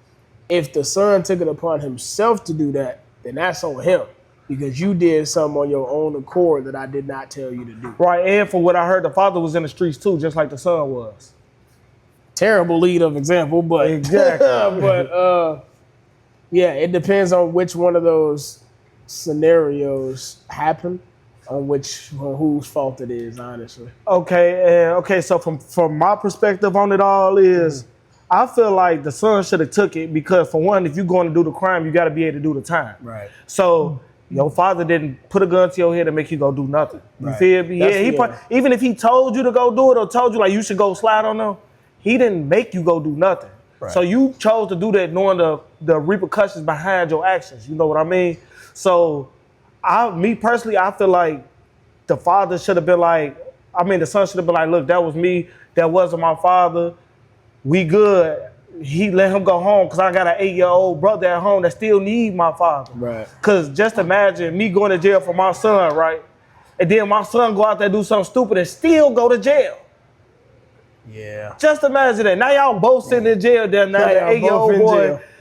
If the son took it upon himself to do that, then that's on him. Because you did something on your own accord that I did not tell you to do. Right, and from what I heard, the father was in the streets too, just like the son was. Terrible lead of example, but exactly. But yeah, it depends on which one of those scenarios happen, on whose fault it is, honestly. Okay, so from my perspective on it all is, I feel like the son should have took it because for one, if you're going to do the crime, you got to be able to do the time. Right. So. Your father didn't put a gun to your head and make you go do nothing. You feel me? Even if he told you to go do it or told you like you should go slide on them, he didn't make you go do nothing. Right. So you chose to do that knowing the repercussions behind your actions. You know what I mean? So me personally, I feel like the father should have been like, the son should have been like, look, that was me. That wasn't my father. We good. He let him go home because I got an 8-year-old brother at home that still need my father. Right. Because just imagine me going to jail for my son, right? And then my son go out there and do something stupid and still go to jail. Yeah. Just imagine that. Now y'all both sitting in jail there. Now the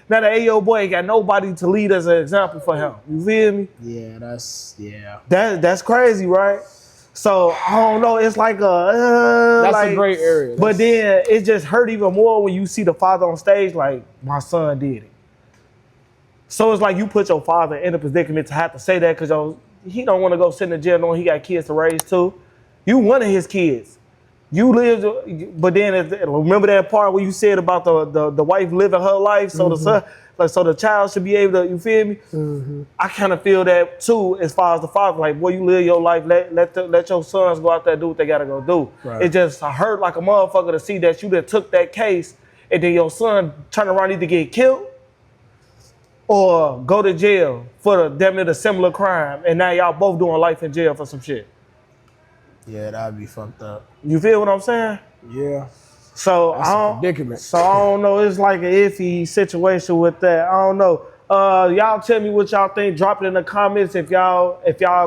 8-year-old boy ain't got nobody to lead as an example for him. You feel me? Yeah, that's crazy, right? So I don't know. It's like that's a great area. But then it just hurt even more when you see the father on stage like my son did it. So it's like you put your father in a predicament to have to say that because he don't want to go sit in the jail knowing he got kids to raise too. You one of his kids. You lived, but then remember that part where you said about the wife living her life, so the son, like so the child should be able to. You feel me? I kind of feel that too, as far as the father. Like, boy, you live your life. Let your sons go out there and do what they gotta go do. Right. It just hurt like a motherfucker to see that you that took that case and then your son turn around either get killed or go to jail for damn near a similar crime, and now y'all both doing life in jail for some shit. Yeah, that'd be fucked up. You feel what I'm saying? Yeah. So That's a predicament. So I don't know. It's like an iffy situation with that. I don't know. Y'all tell me what y'all think. Drop it in the comments if y'all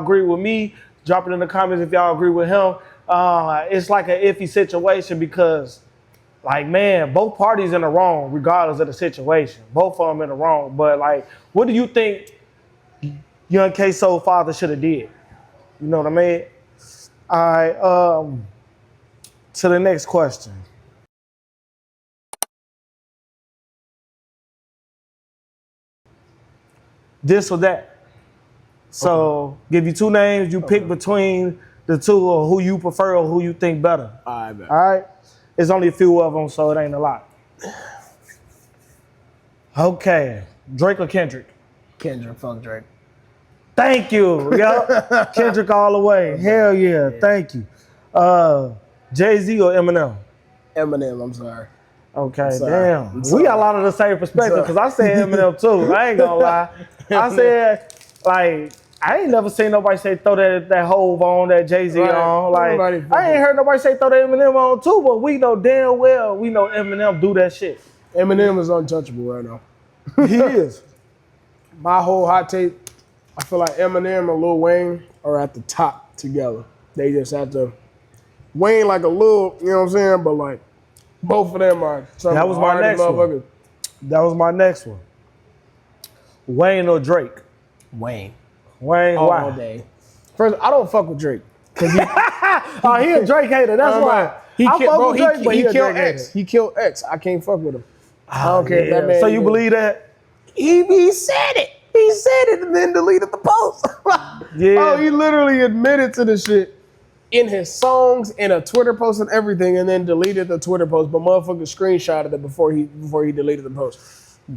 agree with me. Drop it in the comments if y'all agree with him. It's like an iffy situation because, like, man, both parties in the wrong regardless of the situation. Both of them in the wrong. But like, what do you think young K-Soul father should have did? You know what I mean? All right. To the next question. This or that. So give you two names, you pick between the two or who you prefer or who you think better. All right, man. All right? There's only a few of them, so it ain't a lot. Okay. Drake or Kendrick? Kendrick, fuck Drake. Thank you. Yep. Kendrick all the way. Hell yeah. Thank you. Jay-Z or Eminem? Eminem, I'm sorry. Okay, sorry. damn. We got a lot of the same perspective because I said Eminem too. I ain't gonna lie. I said, like, I ain't never seen nobody say throw that Hove on, that Jay-Z Right. on. Like, Nobody I ain't heard nobody say throw that Eminem on too, but we know damn well Eminem do that shit. Eminem is untouchable right now. He is. My whole hot take, I feel like Eminem and Lil Wayne are at the top together. They just have to, Wayne like a little, you know what I'm saying? But like, both of them are some That was my hardest next one. motherfuckers. That was my next one. Wayne or Drake? Wayne. Wayne, All why? day. First, I don't fuck with Drake. Cause he, Oh, he a Drake hater. That's why. He, I killed, fuck bro, with Drake, but he a killed Drake X. hater. He killed X. I can't fuck with him. I don't care if that man. So you believe that? He said it. He said it and then deleted the post. Yeah. Oh, he literally admitted to the shit in his songs, in a Twitter post and everything, and then deleted the Twitter post. But motherfucker screenshotted it before he deleted the post.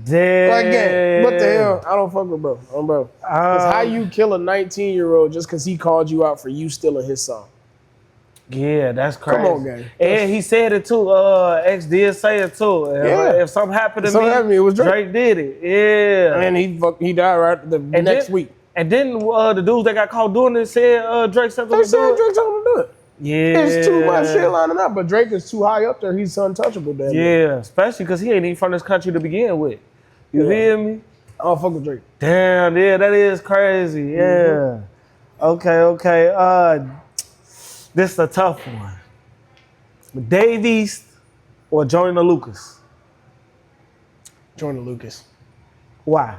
Damn. Like, again, what the hell? I don't fuck with bro. Bro. Because how you kill a 19-year-old just because he called you out for you stealing his song? Yeah, that's crazy. Come on, gang. And he said it too. X did say it too. Yeah. If something happened to Something me, happened to me, it was Drake. did it. Yeah. And he died right the next week. And then the dudes that got caught doing it said Drake said They said Drake told him to do it. Yeah. It's too much shit lining up, but Drake is too high up there. He's untouchable, damn. Yeah, especially because he ain't even from this country to begin with. You feel me? I don't fuck with Drake. Damn, yeah, that is crazy. Yeah. Okay. This is a tough one. Dave East or Joyner Lucas? Joyner Lucas. Why?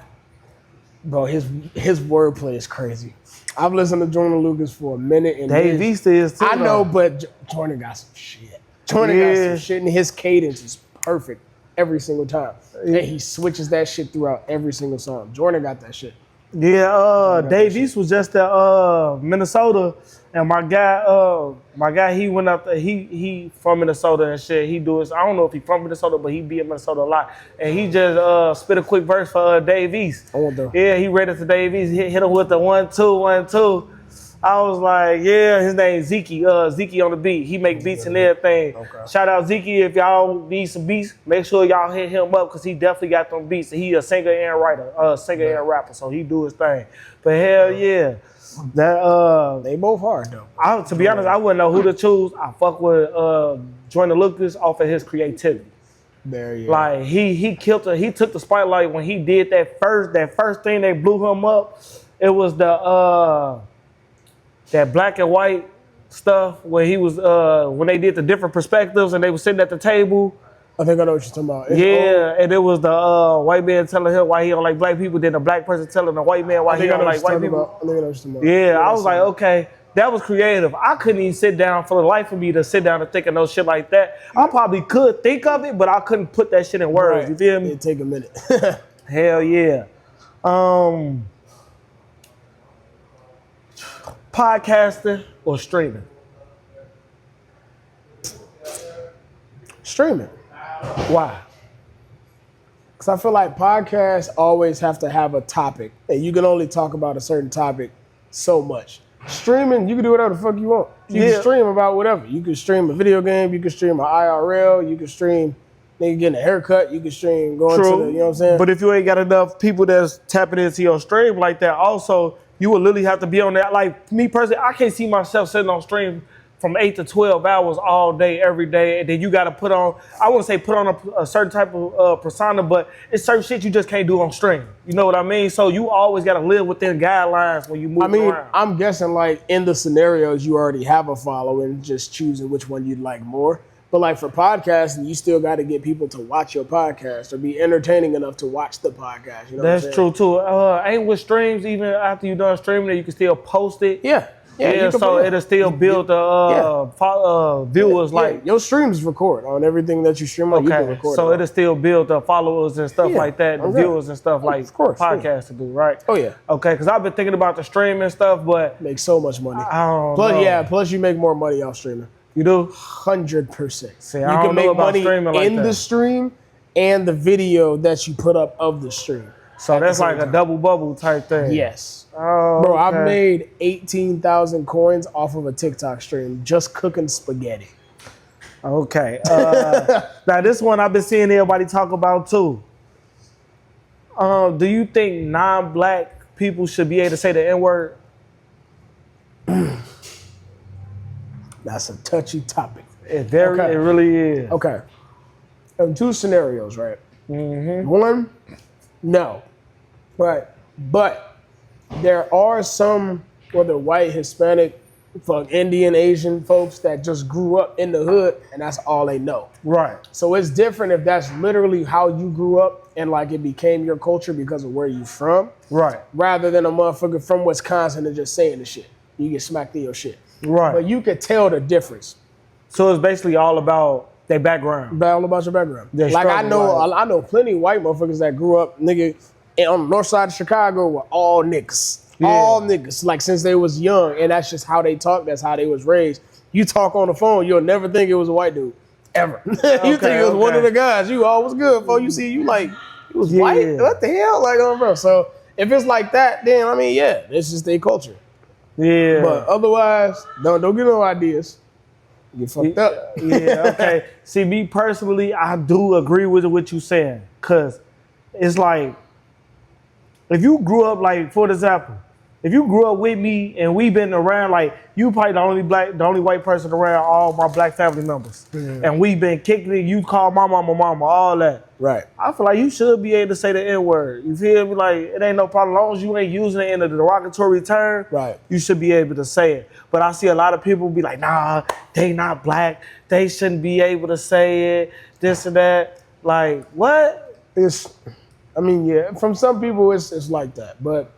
Bro, his wordplay is crazy. I've listened to Joyner Lucas for a minute. And Dave East is too. I know, but Joyner got some shit. Joyner got some shit, and his cadence is perfect every single time. And he switches that shit throughout every single song. Joyner got that shit. Yeah, Dave East was just at Minnesota, and my guy, he went out there. He from Minnesota and shit. He do his. I don't know if he from Minnesota, but he be in Minnesota a lot. And he just spit a quick verse for Dave East. Yeah, he read it to Dave East. Hit him with the 1-2, 1-2. I was like, yeah, his name's Zeke. Zeke on the beat. He make beats and everything. Okay. Shout out Zeke. If y'all need some beats, make sure y'all hit him up because he definitely got them beats. He a singer and writer, singer and rapper, so he do his thing. But hell yeah, that they both hard though. To be honest, I wouldn't know who to choose. I fuck with Joyner Lucas off of his creativity. There you like he killed it. He took the spotlight when he did that first thing that blew him up. It was the that black and white stuff where he was when they did the different perspectives and they were sitting at the table. I think I know what you're talking about. And it was the white man telling him why he don't like black people, then the black person telling the white man why he don't like white people. I think I know what you're talking about. Yeah, I was like, okay, that was creative. I couldn't even sit down for the life of me to sit down and think of no shit like that. I probably could think of it, but I couldn't put that shit in words. Right. You feel me? It'd take a minute. Hell yeah. Podcasting or streaming? Streaming. Why? Because I feel like podcasts always have to have a topic, and you can only talk about a certain topic so much. Streaming, you can do whatever the fuck you want. You can stream about whatever. You can stream a video game. You can stream an IRL. You can stream nigga getting a haircut. You can stream going to the, you know what I'm saying? But if you ain't got enough people that's tapping into your stream like that, also, you will literally have to be on that. Like, me personally, I can't see myself sitting on stream from 8 to 12 hours all day, every day. And then you got to put on, I wouldn't say put on a certain type of persona, but it's certain shit you just can't do on stream. You know what I mean? So you always got to live within guidelines when you move around. I'm guessing like in the scenarios you already have a following, just choosing which one you'd like more. But like for podcasting, you still got to get people to watch your podcast or be entertaining enough to watch the podcast. You know That's true too. Ain't with streams, even after you done streaming, you can still post it. Yeah, so it'll still build the viewers. Like your streams record on everything that you stream on. You can record. So it'll still build the followers and stuff like that, the viewers and stuff like of course, podcasts to do, right? Oh yeah. Okay, because I've been thinking about the streaming stuff, but make so much money. I don't know. Plus you make more money off streaming. You do? 100%. See, I don't know about streaming like in the stream and the video that you put up of the stream. So that's like a double bubble type thing. Yes. Oh, bro, I've made 18,000 coins off of a TikTok stream just cooking spaghetti. Okay. Now this one I've been seeing everybody talk about too. Do you think non-black people should be able to say the N-word? That's a touchy topic. It really is. Okay. In two scenarios, right? Mm-hmm. One, no. Right. But there are some, whether white, Hispanic, Indian, Asian folks that just grew up in the hood and that's all they know. Right. So it's different if that's literally how you grew up and like it became your culture because of where you from. Right. Rather than a motherfucker from Wisconsin and just saying the shit. You get smacked in your shit. Right. But you could tell the difference. So it's basically all about their background. All about your background. Like I know plenty of white motherfuckers that grew up, nigga, on the north side of Chicago were all niggas. Yeah. All niggas, like since they was young, and that's just how they talk. That's how they was raised. You talk on the phone, you'll never think it was a white dude, ever. You think it was one of the guys. You always good, bro. You see, you like it was white. What the hell, like, bro? So if it's like that, then I mean, yeah, it's just their culture. Yeah. But otherwise, don't get no ideas. Get fucked up. Yeah. Okay. See, me personally, I do agree with what you're saying, cause it's like if you grew up, like for example. If you grew up with me and we've been around, like you probably the only white person around all my black family members. Mm-hmm. And we've been kicking it, you call my mama, all that. Right. I feel like you should be able to say the N-word. You feel me? Like it ain't no problem. As long as you ain't using it in a derogatory term, right, you should be able to say it. But I see a lot of people be like, nah, they not black. They shouldn't be able to say it, this and that. Like, what? From some people it's like that. But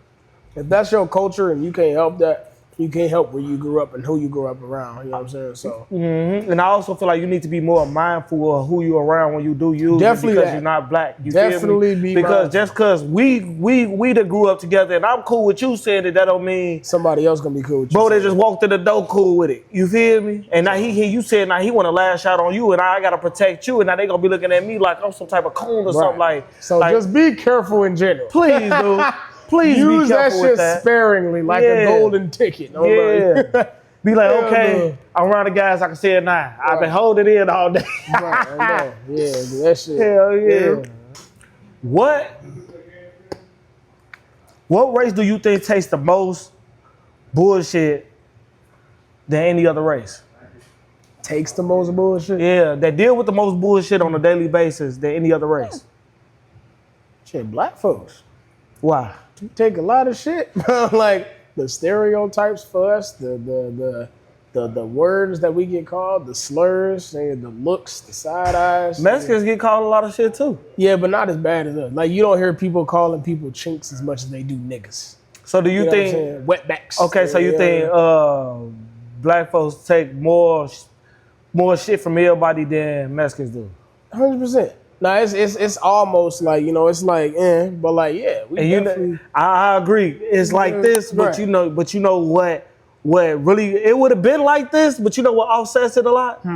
if that's your culture and you can't help that, you can't help where you grew up and who you grew up around. You know what I'm saying? So, and I also feel like you need to be more mindful of who you're around when you do use it because you're not black. You definitely be because mindful. Just because we that grew up together and I'm cool with you saying it, that don't mean somebody else gonna be cool with you. Bro, they just walked in the door cool with it. You feel me? And now he hear you saying now he want to lash out on you and I gotta protect you and now they gonna be looking at me like I'm some type of coon or something like. So just be careful in general. Please, dude. Please use be that careful shit with that. sparingly, like a golden ticket. Yeah. Be like, okay, I'm around the guys, I can say it now. I've been holding it in all day. Right, yeah, that shit. Hell yeah. What race do you think takes the most bullshit than any other race? Takes the most bullshit? Yeah, that deal with the most bullshit on a daily basis than any other race. Shit, black folks. Why? You take a lot of shit, like the stereotypes for us, the words that we get called, the slurs, the looks, the side eyes. Mexicans get called a lot of shit too. Yeah, but not as bad as us. Like you don't hear people calling people chinks as much as they do niggas. So do you think wetbacks? Okay, so you think black folks take more shit from everybody than Mexicans do? 100%. Now it's almost like, it's like, but like, yeah. I agree. It's like this, but you know what really, it would have been like this, but you know what offsets it a lot?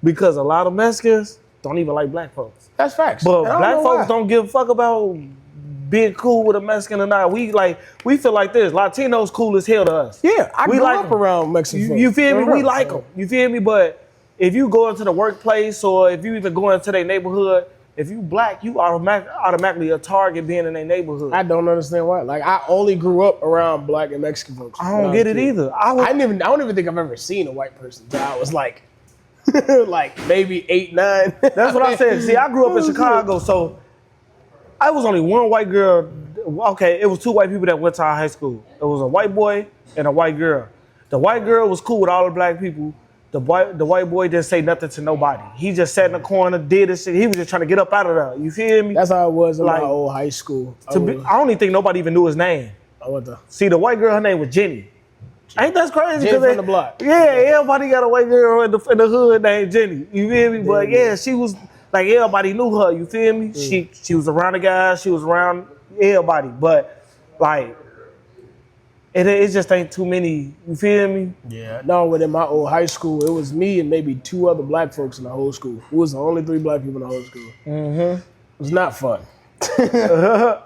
Because a lot of Mexicans don't even like black folks. That's facts. But And I black know folks why. don't give a fuck about being cool with a Mexican or not. We feel like this. Latinos cool as hell to us. Yeah, I we grew like up 'em. around Mexican You folks. feel me? For We real. like them. You feel me? But if you go into the workplace or if you even go into their neighborhood, if you black, you automatically a target being in their neighborhood. I don't understand why. Like I only grew up around black and Mexican folks. I don't get it either. I don't even think I've ever seen a white person until I was like, like maybe 8, 9. That's what I said. See, I grew up in Chicago, so I was only one white girl. Okay, it was 2 white people that went to our high school. It was a white boy and a white girl. The white girl was cool with all the black people. The white boy didn't say nothing to nobody. He just sat in the corner, did his shit. He was just trying to get up out of there. You feel me? That's how it was in Like, my old high school. I don't even think nobody even knew his name. What the? See, the white girl, her name was Jenny. Ain't that crazy? Jenny 'Cause from the block. Yeah, everybody got a white girl in the hood named Jenny. You feel me? But yeah, she was like everybody knew her. You feel me? She was around the guys. She was around everybody. But like, it just ain't too many. You feel me? Yeah. No, within my old high school, it was me and maybe 2 other black folks in the whole school. We was the only 3 black people in the whole school. Mm-hmm. It was not fun.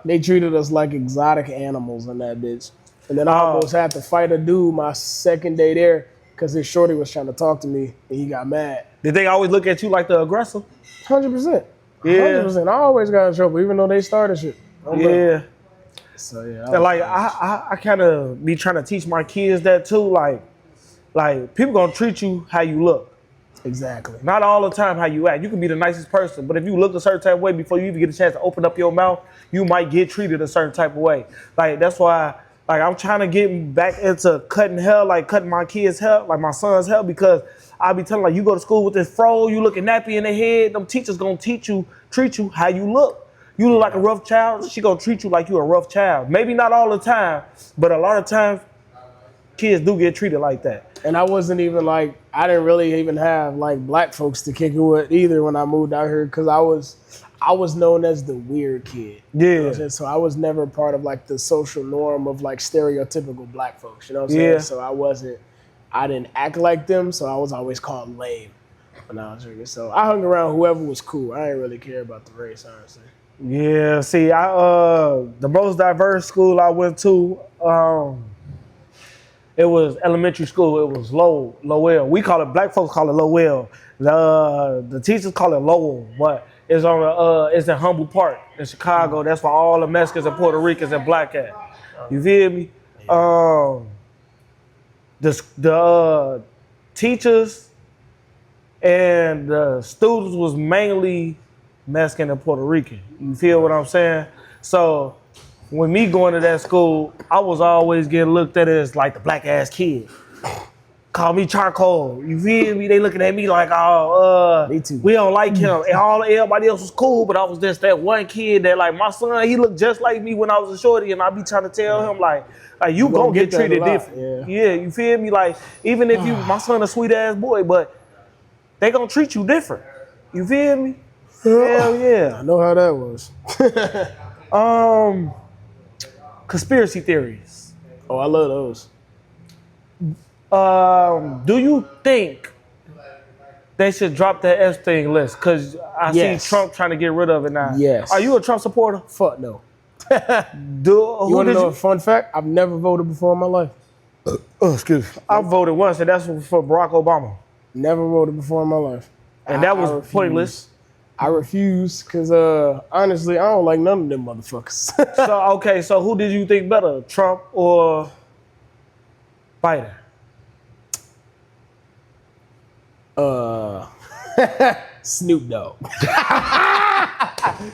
They treated us like exotic animals in that bitch. And then I almost had to fight a dude my second day there because his shorty was trying to talk to me and he got mad. Did they always look at you like the aggressor? 100%. Yeah. 100%. I always got in trouble, even though they started shit. Yeah. So yeah. And like I kind of be trying to teach my kids that too. Like people gonna treat you how you look. Exactly. Not all the time how you act. You can be the nicest person, but if you look a certain type of way before you even get a chance to open up your mouth, you might get treated a certain type of way. Like that's why, like I'm trying to get back into cutting hair, like cutting my kids' hair, like my son's hair, because I be telling like you go to school with this fro, you looking nappy in the head. Them teachers gonna treat you how you look. You look like a rough child, she gonna treat you like you a rough child. Maybe not all the time, but a lot of times kids do get treated like that. And I wasn't even like, I didn't really even have like black folks to kick it with either when I moved out here because I was known as the weird kid. Yeah. You know what I'm saying? So I was never part of like the social norm of like stereotypical black folks. You know what I'm saying? Yeah. So I didn't act like them, so I was always called lame when I was drinking. So I hung around whoever was cool. I didn't really care about the race, honestly. Yeah, see, the most diverse school I went to, it was elementary school. It was Lowell. We call it, black folks call it Lowell. The teachers call it Lowell, but it's in Humboldt Park in Chicago. That's where all the Mexicans and Puerto Ricans and black at. You feel me? The teachers and the students was mainly Mexican and Puerto Rican. You feel what I'm saying? So when me going to that school, I was always getting looked at as like the black ass kid. Call me charcoal. You feel me? They looking at me like, Me too. we don't like him. And everybody else was cool, but I was just that one kid that like my son, he looked just like me when I was a shorty, and I be trying to tell him like you gonna get that treated a lot, different. Yeah, you feel me? Like even if my son a sweet ass boy, but they gonna treat you different. You feel me? Hell yeah. I know how that was. Conspiracy theories. Oh, I love those. Do you think they should drop that Epstein list? Because I Yes. see Trump trying to get rid of it now. Yes. Are you a Trump supporter? Fuck no. You You want to know a fun fact? I've never voted before in my life. Excuse me. I voted once, and that's for Barack Obama. Never voted before in my life. And that I was refuse. pointless. I refuse because honestly, I don't like none of them motherfuckers. So who did you think better, Trump or Biden? Snoop Dogg.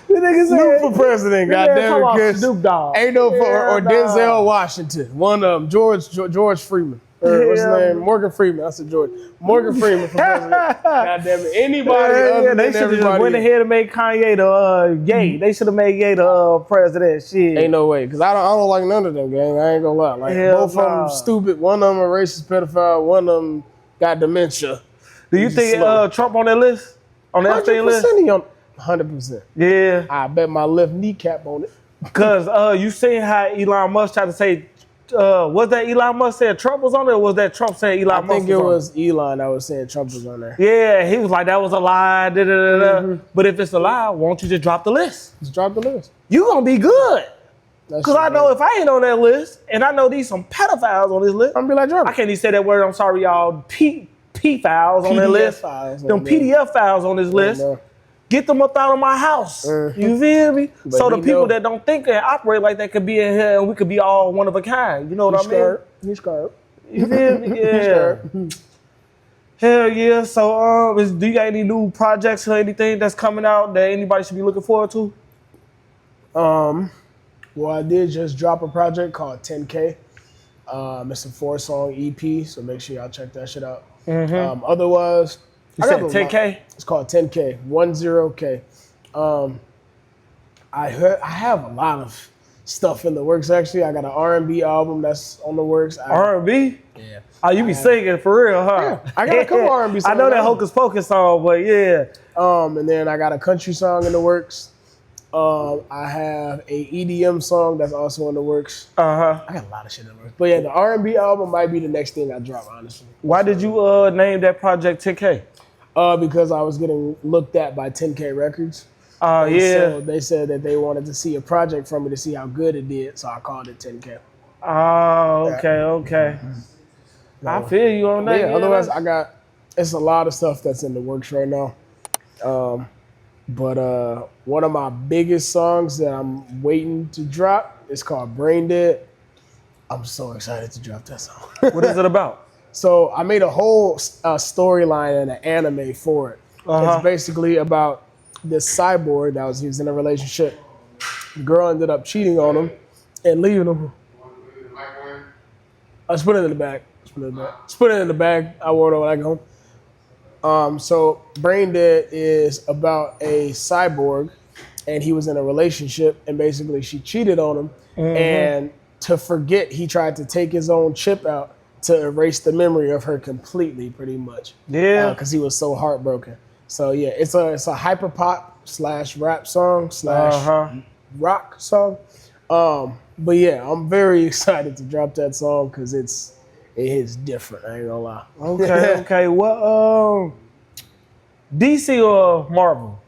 The nigga Snoop for president, goddamn it. Snoop Dogg. Ain't no Yeah, or Denzel Washington. One of them, George Freeman. Or what's his Yeah. name? Morgan Freeman. I said George. Morgan Freeman for president. Goddamn it. Anybody other they than should have just everybody went ahead and made Kanye the Ye. They should have made Ye the president. Shit. Ain't no way, because I don't like none of them, gang. I ain't gonna lie. Like Hell both of nah. them stupid. One of them a racist pedophile. One of them got dementia. Do you think Trump on that list? On the Epstein list? 100%. Yeah. I bet my left kneecap on it. Because you seen how Elon Musk tried to say was that Elon Musk saying Trump was on there, or was that Trump saying Elon I Musk think it was on was Elon that was saying Trump was on there. Yeah, he was like, that was a lie, But if it's a lie, won't you just drop the list? Just drop the list. You gonna be good. That Because shit I know good. if I ain't on that list, and I know these some pedophiles on this list, I'm gonna be like, drop I it. can't even say that word, I'm sorry, y'all, P files on that PDF list. files on Them there. PDF files on this list. no. Get them up out of my house. You feel me? But So the he people know. that don't think and operate like that could be in here and we could be all one of a kind. You know what I mean? He's scared. You feel me? Yeah. Hell yeah. So do you got any new projects or anything that's coming out that anybody should be looking forward to? Well, I did just drop a project called 10K. It's a 4-song EP, so make sure y'all check that shit out. Otherwise, You said 10K? It's called 10K, 10K. I have a lot of stuff in the works. Actually, I got an R&B album that's on the works. R&B? Yeah. Oh, you be singing for real, huh? Yeah, I got a couple R&B songs. I know that Hocus Pocus song, but yeah. And then I got a country song in the works. I have a EDM song that's also in the works. I got a lot of shit in the works. But yeah, the R&B album might be the next thing I drop, honestly. Why did you name that project 10K? Because I was getting looked at by 10K Records. Oh, yeah. So they said that they wanted to see a project from me to see how good it did, so I called it 10K. Oh, okay. I feel you on that. Yeah, otherwise it's a lot of stuff that's in the works right now. But one of my biggest songs that I'm waiting to drop is called Brain Dead. I'm so excited to drop that song. What is it about? So I made a whole storyline and an anime for it. It's basically about this cyborg he was in a relationship. The girl ended up cheating on him and leaving him. Let's put it in the bag. Let's put it in the bag. I wore it when I go home. So Brain Dead is about a cyborg, and he was in a relationship, and basically she cheated on him. And to forget, he tried to take his own chip out to erase the memory of her completely, pretty much. Yeah. Because he was so heartbroken. So yeah, it's a hyper pop / rap song / rock song. But yeah, I'm very excited to drop that song because it is different. I ain't gonna lie. Okay. What DC or Marvel?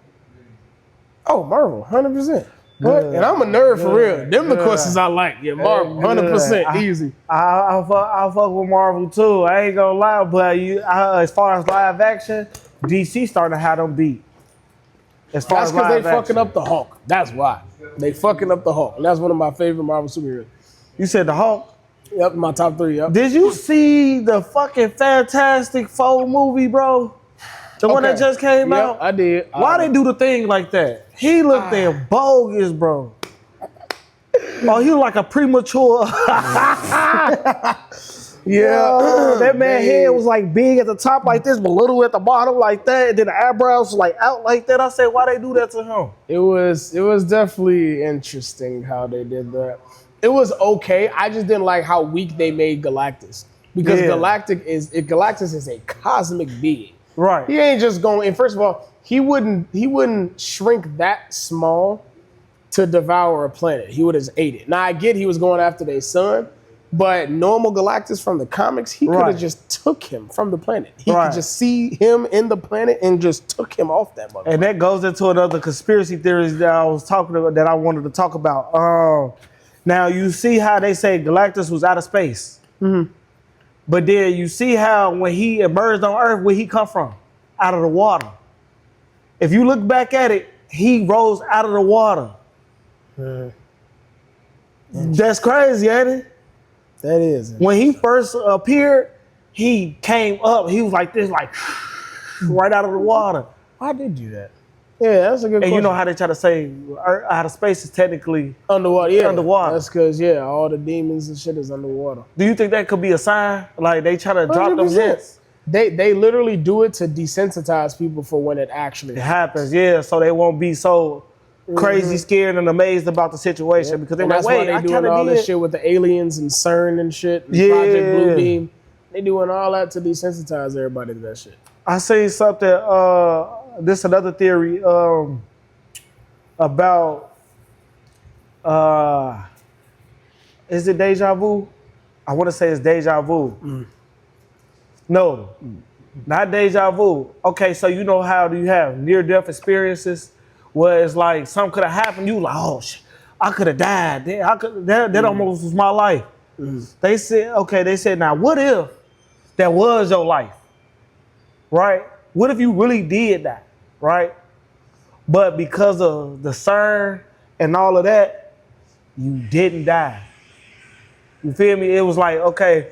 Oh, Marvel, 100%. And I'm a nerd for real. Them the courses I like. Yeah, Marvel, 100%, easy. I'll fuck with Marvel too. I ain't gonna lie, but as far as live action, DC starting to have them beat. As far That's as because they live action. fucking up the Hulk. That's why. They fucking up the Hulk. And that's one of my favorite Marvel superheroes. You said the Hulk? Yep, my top 3, yep. Did you see the fucking Fantastic Four movie, bro? The one that just came out? I did. Why they do the thing like that? He looked there bogus, bro. Oh, he like a premature. Yeah, that man's head was like big at the top like this, but little at the bottom like that, and then the eyebrows was like out like that. I said, why they do that to him? It was definitely interesting how they did that. It was okay. I just didn't like how weak they made Galactus. Because Galactus is a cosmic being. Right. He ain't just going, and first of all, he wouldn't shrink that small to devour a planet. He would have ate it. Now I get he was going after their son, but normal Galactus from the comics, he could have just took him from the planet. He could just see him in the planet and just took him off that motherfucker. And that goes into another conspiracy theories that I was talking about, that I wanted to talk about. Now you see how they say Galactus was out of space. But then you see how when he emerged on Earth, where he come from? Out of the water. If you look back at it, he rose out of the water. That's crazy, ain't it? That is. When he first appeared, he came up. He was like this, like right out of the water. Why did you do that? Yeah, that's a good question. And you know how they try to say outer space is technically underwater. Yeah, underwater. That's because all the demons and shit is underwater. Do you think that could be a sign? Like they try to drop them 100%. hints? They literally do it to desensitize people for when it actually happens. Yeah, so they won't be so crazy scared and amazed about the situation because they're like, wait, why they doing all this shit with the aliens and CERN and shit. And Project Blue Beam. They doing all that to desensitize everybody to that shit. I seen something. This another theory about. Is it deja vu? I want to say it's Deja Vu. No, not Deja Vu. Okay, so you know how do you have near-death experiences where it's like something could have happened, you like, oh shit, I could have died. That almost was my life. They said, now what if that was your life, right? What if you really did that, right? But because of the CERN and all of that, you didn't die. You feel me? It was like, okay,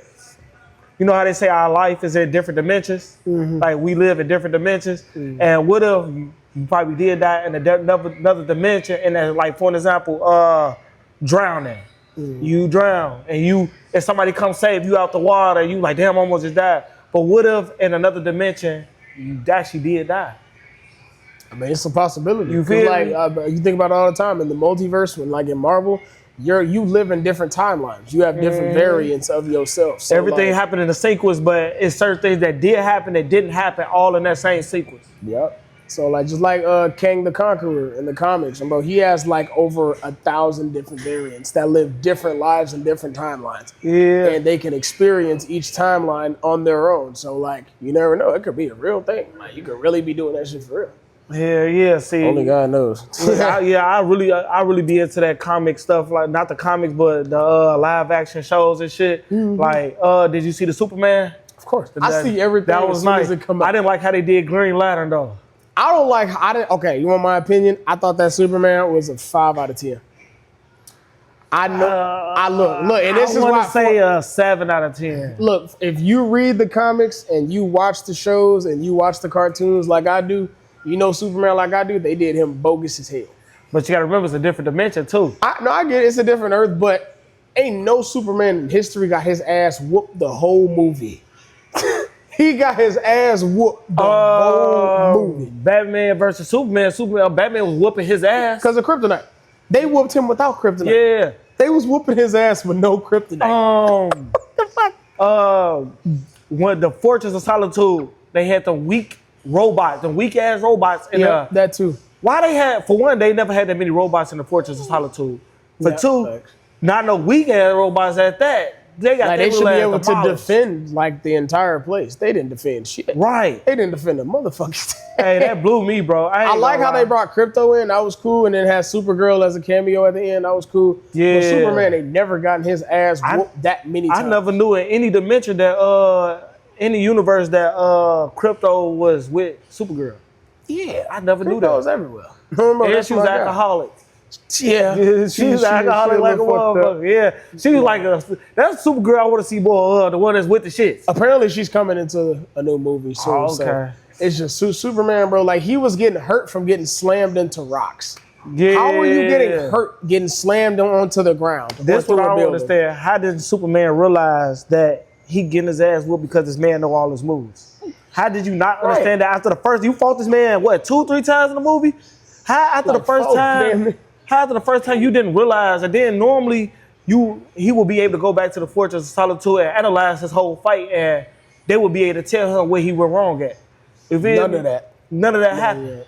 you know how they say our life is in different dimensions? Like we live in different dimensions. And what if you probably did die in another dimension? And then, like, for an example, drowning. You drown and somebody comes save you out the water, you like, damn, I almost just died. But what if in another dimension, you actually did die? I mean, it's a possibility. You feel like me? you think about it all the time in the multiverse, when like in Marvel, you live in different timelines. You have different variants of yourself. So everything happened in a sequence, but it's certain things that did happen that didn't happen all in that same sequence. Yep. So like just like Kang the Conqueror in the comics, bro, he has like over 1,000 different variants that live different lives in different timelines. Yeah. And they can experience each timeline on their own. So like you never know, it could be a real thing. Like you could really be doing that shit for real. Yeah. See, only God knows. I really be into that comic stuff, like not the comics, but the live action shows and shit. Like, did you see the Superman? Of course, I see everything. That was nice. As it come out. I didn't like how they did Green Lantern though. Okay, you want my opinion? I thought that Superman was a 5 out of 10. I know. Look, and this is why I say a 7 out of 10. Look, if you read the comics and you watch the shows and you watch the cartoons like I do, you know Superman like I do, they did him bogus as hell. But you gotta remember, it's a different dimension too. I get it, it's a different Earth, but ain't no Superman in history got his ass whooped the whole movie. He got his ass whooped the whole movie. Batman versus Superman. Batman was whooping his ass because of kryptonite. They whooped him without kryptonite. Yeah, they was whooping his ass with no kryptonite. What the fuck? When the Fortress of Solitude, they had the weak ass robots. That too. Why they had? For one, they never had that many robots in the Fortress of Solitude. For two, not no weak ass robots at that. They should be able to defend like the entire place. They didn't defend shit. Right. They didn't defend the motherfuckers. Hey, that blew me, bro. I like how they brought Crypto in. That was cool. And then had Supergirl as a cameo at the end. That was cool. Yeah. But Superman, they never gotten his ass whooped that many times. I never knew in any dimension that any universe that Crypto was with Supergirl. Yeah. I never knew that. Crypto was everywhere. And she was an alcoholic. Yeah, she was an alcoholic like a motherfucker. Yeah, she was like that's Supergirl. I want to see more. The one that's with the shits. Apparently, she's coming into a new movie soon. Oh, okay. So it's just Superman, bro. Like he was getting hurt from getting slammed into rocks. Yeah. How are you getting hurt getting slammed onto the ground? That's what I don't understand. How did Superman realize that he getting his ass whooped because this man know all his moves? How did you not understand that after the first? You fought this man 2-3 times in the movie? How after the first time? How after the first time you didn't realize, and then normally he will be able to go back to the Fortress of Solitude and analyze his whole fight, and they will be able to tell him where he went wrong at. None of that happened.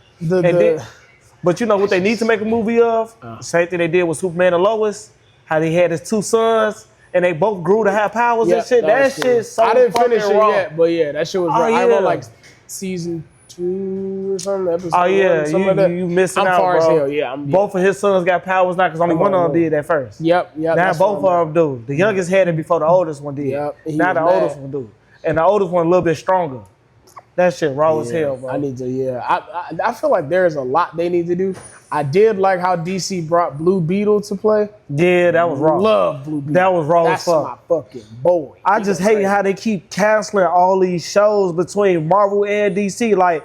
But you know what they need to make a movie of? Same thing they did with Superman and Lois. How they had his 2 sons, and they both grew to have powers and shit. That shit's so I didn't finish it wrong. yet, but yeah, that shit was right. I wrote like season 2 or something. Episode 1, you missing out, far bro. As hell. Yeah, both of his sons got powers now because only one of them did that first. Yep. Now both of them do. The youngest had it before the oldest one did. Yep. Now the oldest one do, and the oldest one a little bit stronger. That shit raw as hell, bro. I need to. I feel like there's a lot they need to do. I did like how DC brought Blue Beetle to play. Yeah, that was raw. Love Blue Beetle. That was raw as fuck. That's my fucking boy. I just hate how they keep canceling all these shows between Marvel and DC. Like,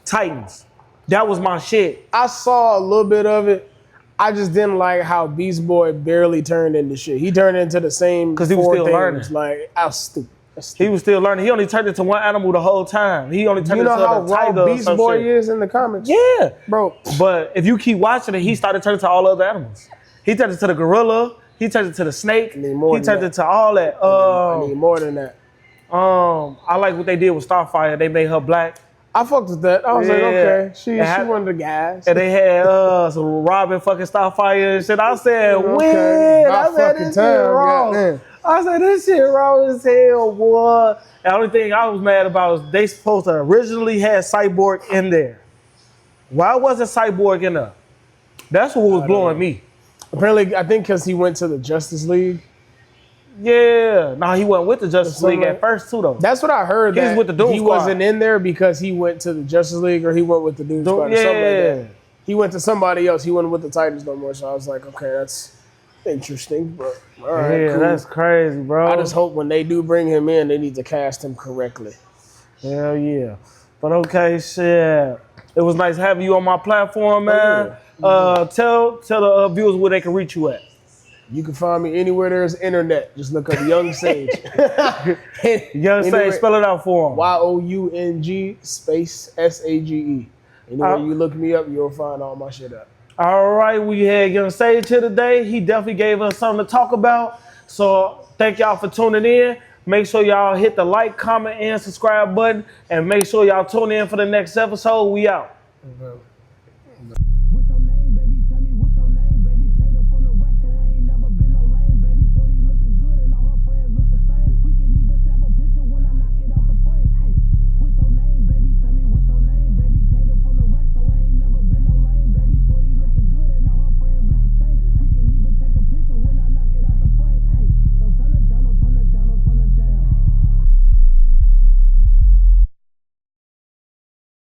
Titans. That was my shit. I saw a little bit of it. I just didn't like how Beast Boy barely turned into shit. He turned into the same because he was still learning. Like, I was stupid. He was still learning. He only turned into one animal the whole time. He only turned into a tiger. How raw Beast Boy is in the comics? Yeah, bro. But if you keep watching it, he started turning to all other animals. He turned into the gorilla. He turned into the snake. He turned into all that. I need more than that. I like what they did with Starfire. They made her black. I fucked with that. I was like, Yeah. okay, she And wanted the gas. And they had some Robin fucking Starfire and shit. I said, Okay. when? About I said, fucking this shit time, wrong. goddamn. I said, this shit wrong as hell, boy. The only thing I was mad about was they supposed to originally had Cyborg in there. Why wasn't Cyborg in there? That's what was blowing me. Apparently, I think because he went to the Justice League. Yeah. No, he went with the Justice League like- at first, too, though. That's what I heard. He was That with the Doom he Squad. wasn't in there because he went to the Justice League or he went with the Doom Squad or something like that. He went to somebody else. He wasn't with the Titans no more. So I was like, okay, that's interesting. But all right, Yeah, cool. that's crazy, bro. I just hope when they do bring him in, they need to cast him correctly. Hell yeah. But okay, shit. It was nice having you on my platform, man. Tell the viewers where they can reach you at. You can find me anywhere there's internet. Just look up Young Sage. Young Sage, spell it out for him. YOUNG space SAGE. Anywhere you look me up, you'll find all my shit up. All right, we had Young Sage here today. He definitely gave us something to talk about. So thank y'all for tuning in. Make sure y'all hit the like, comment, and subscribe button. And make sure y'all tune in for the next episode. We out. Okay.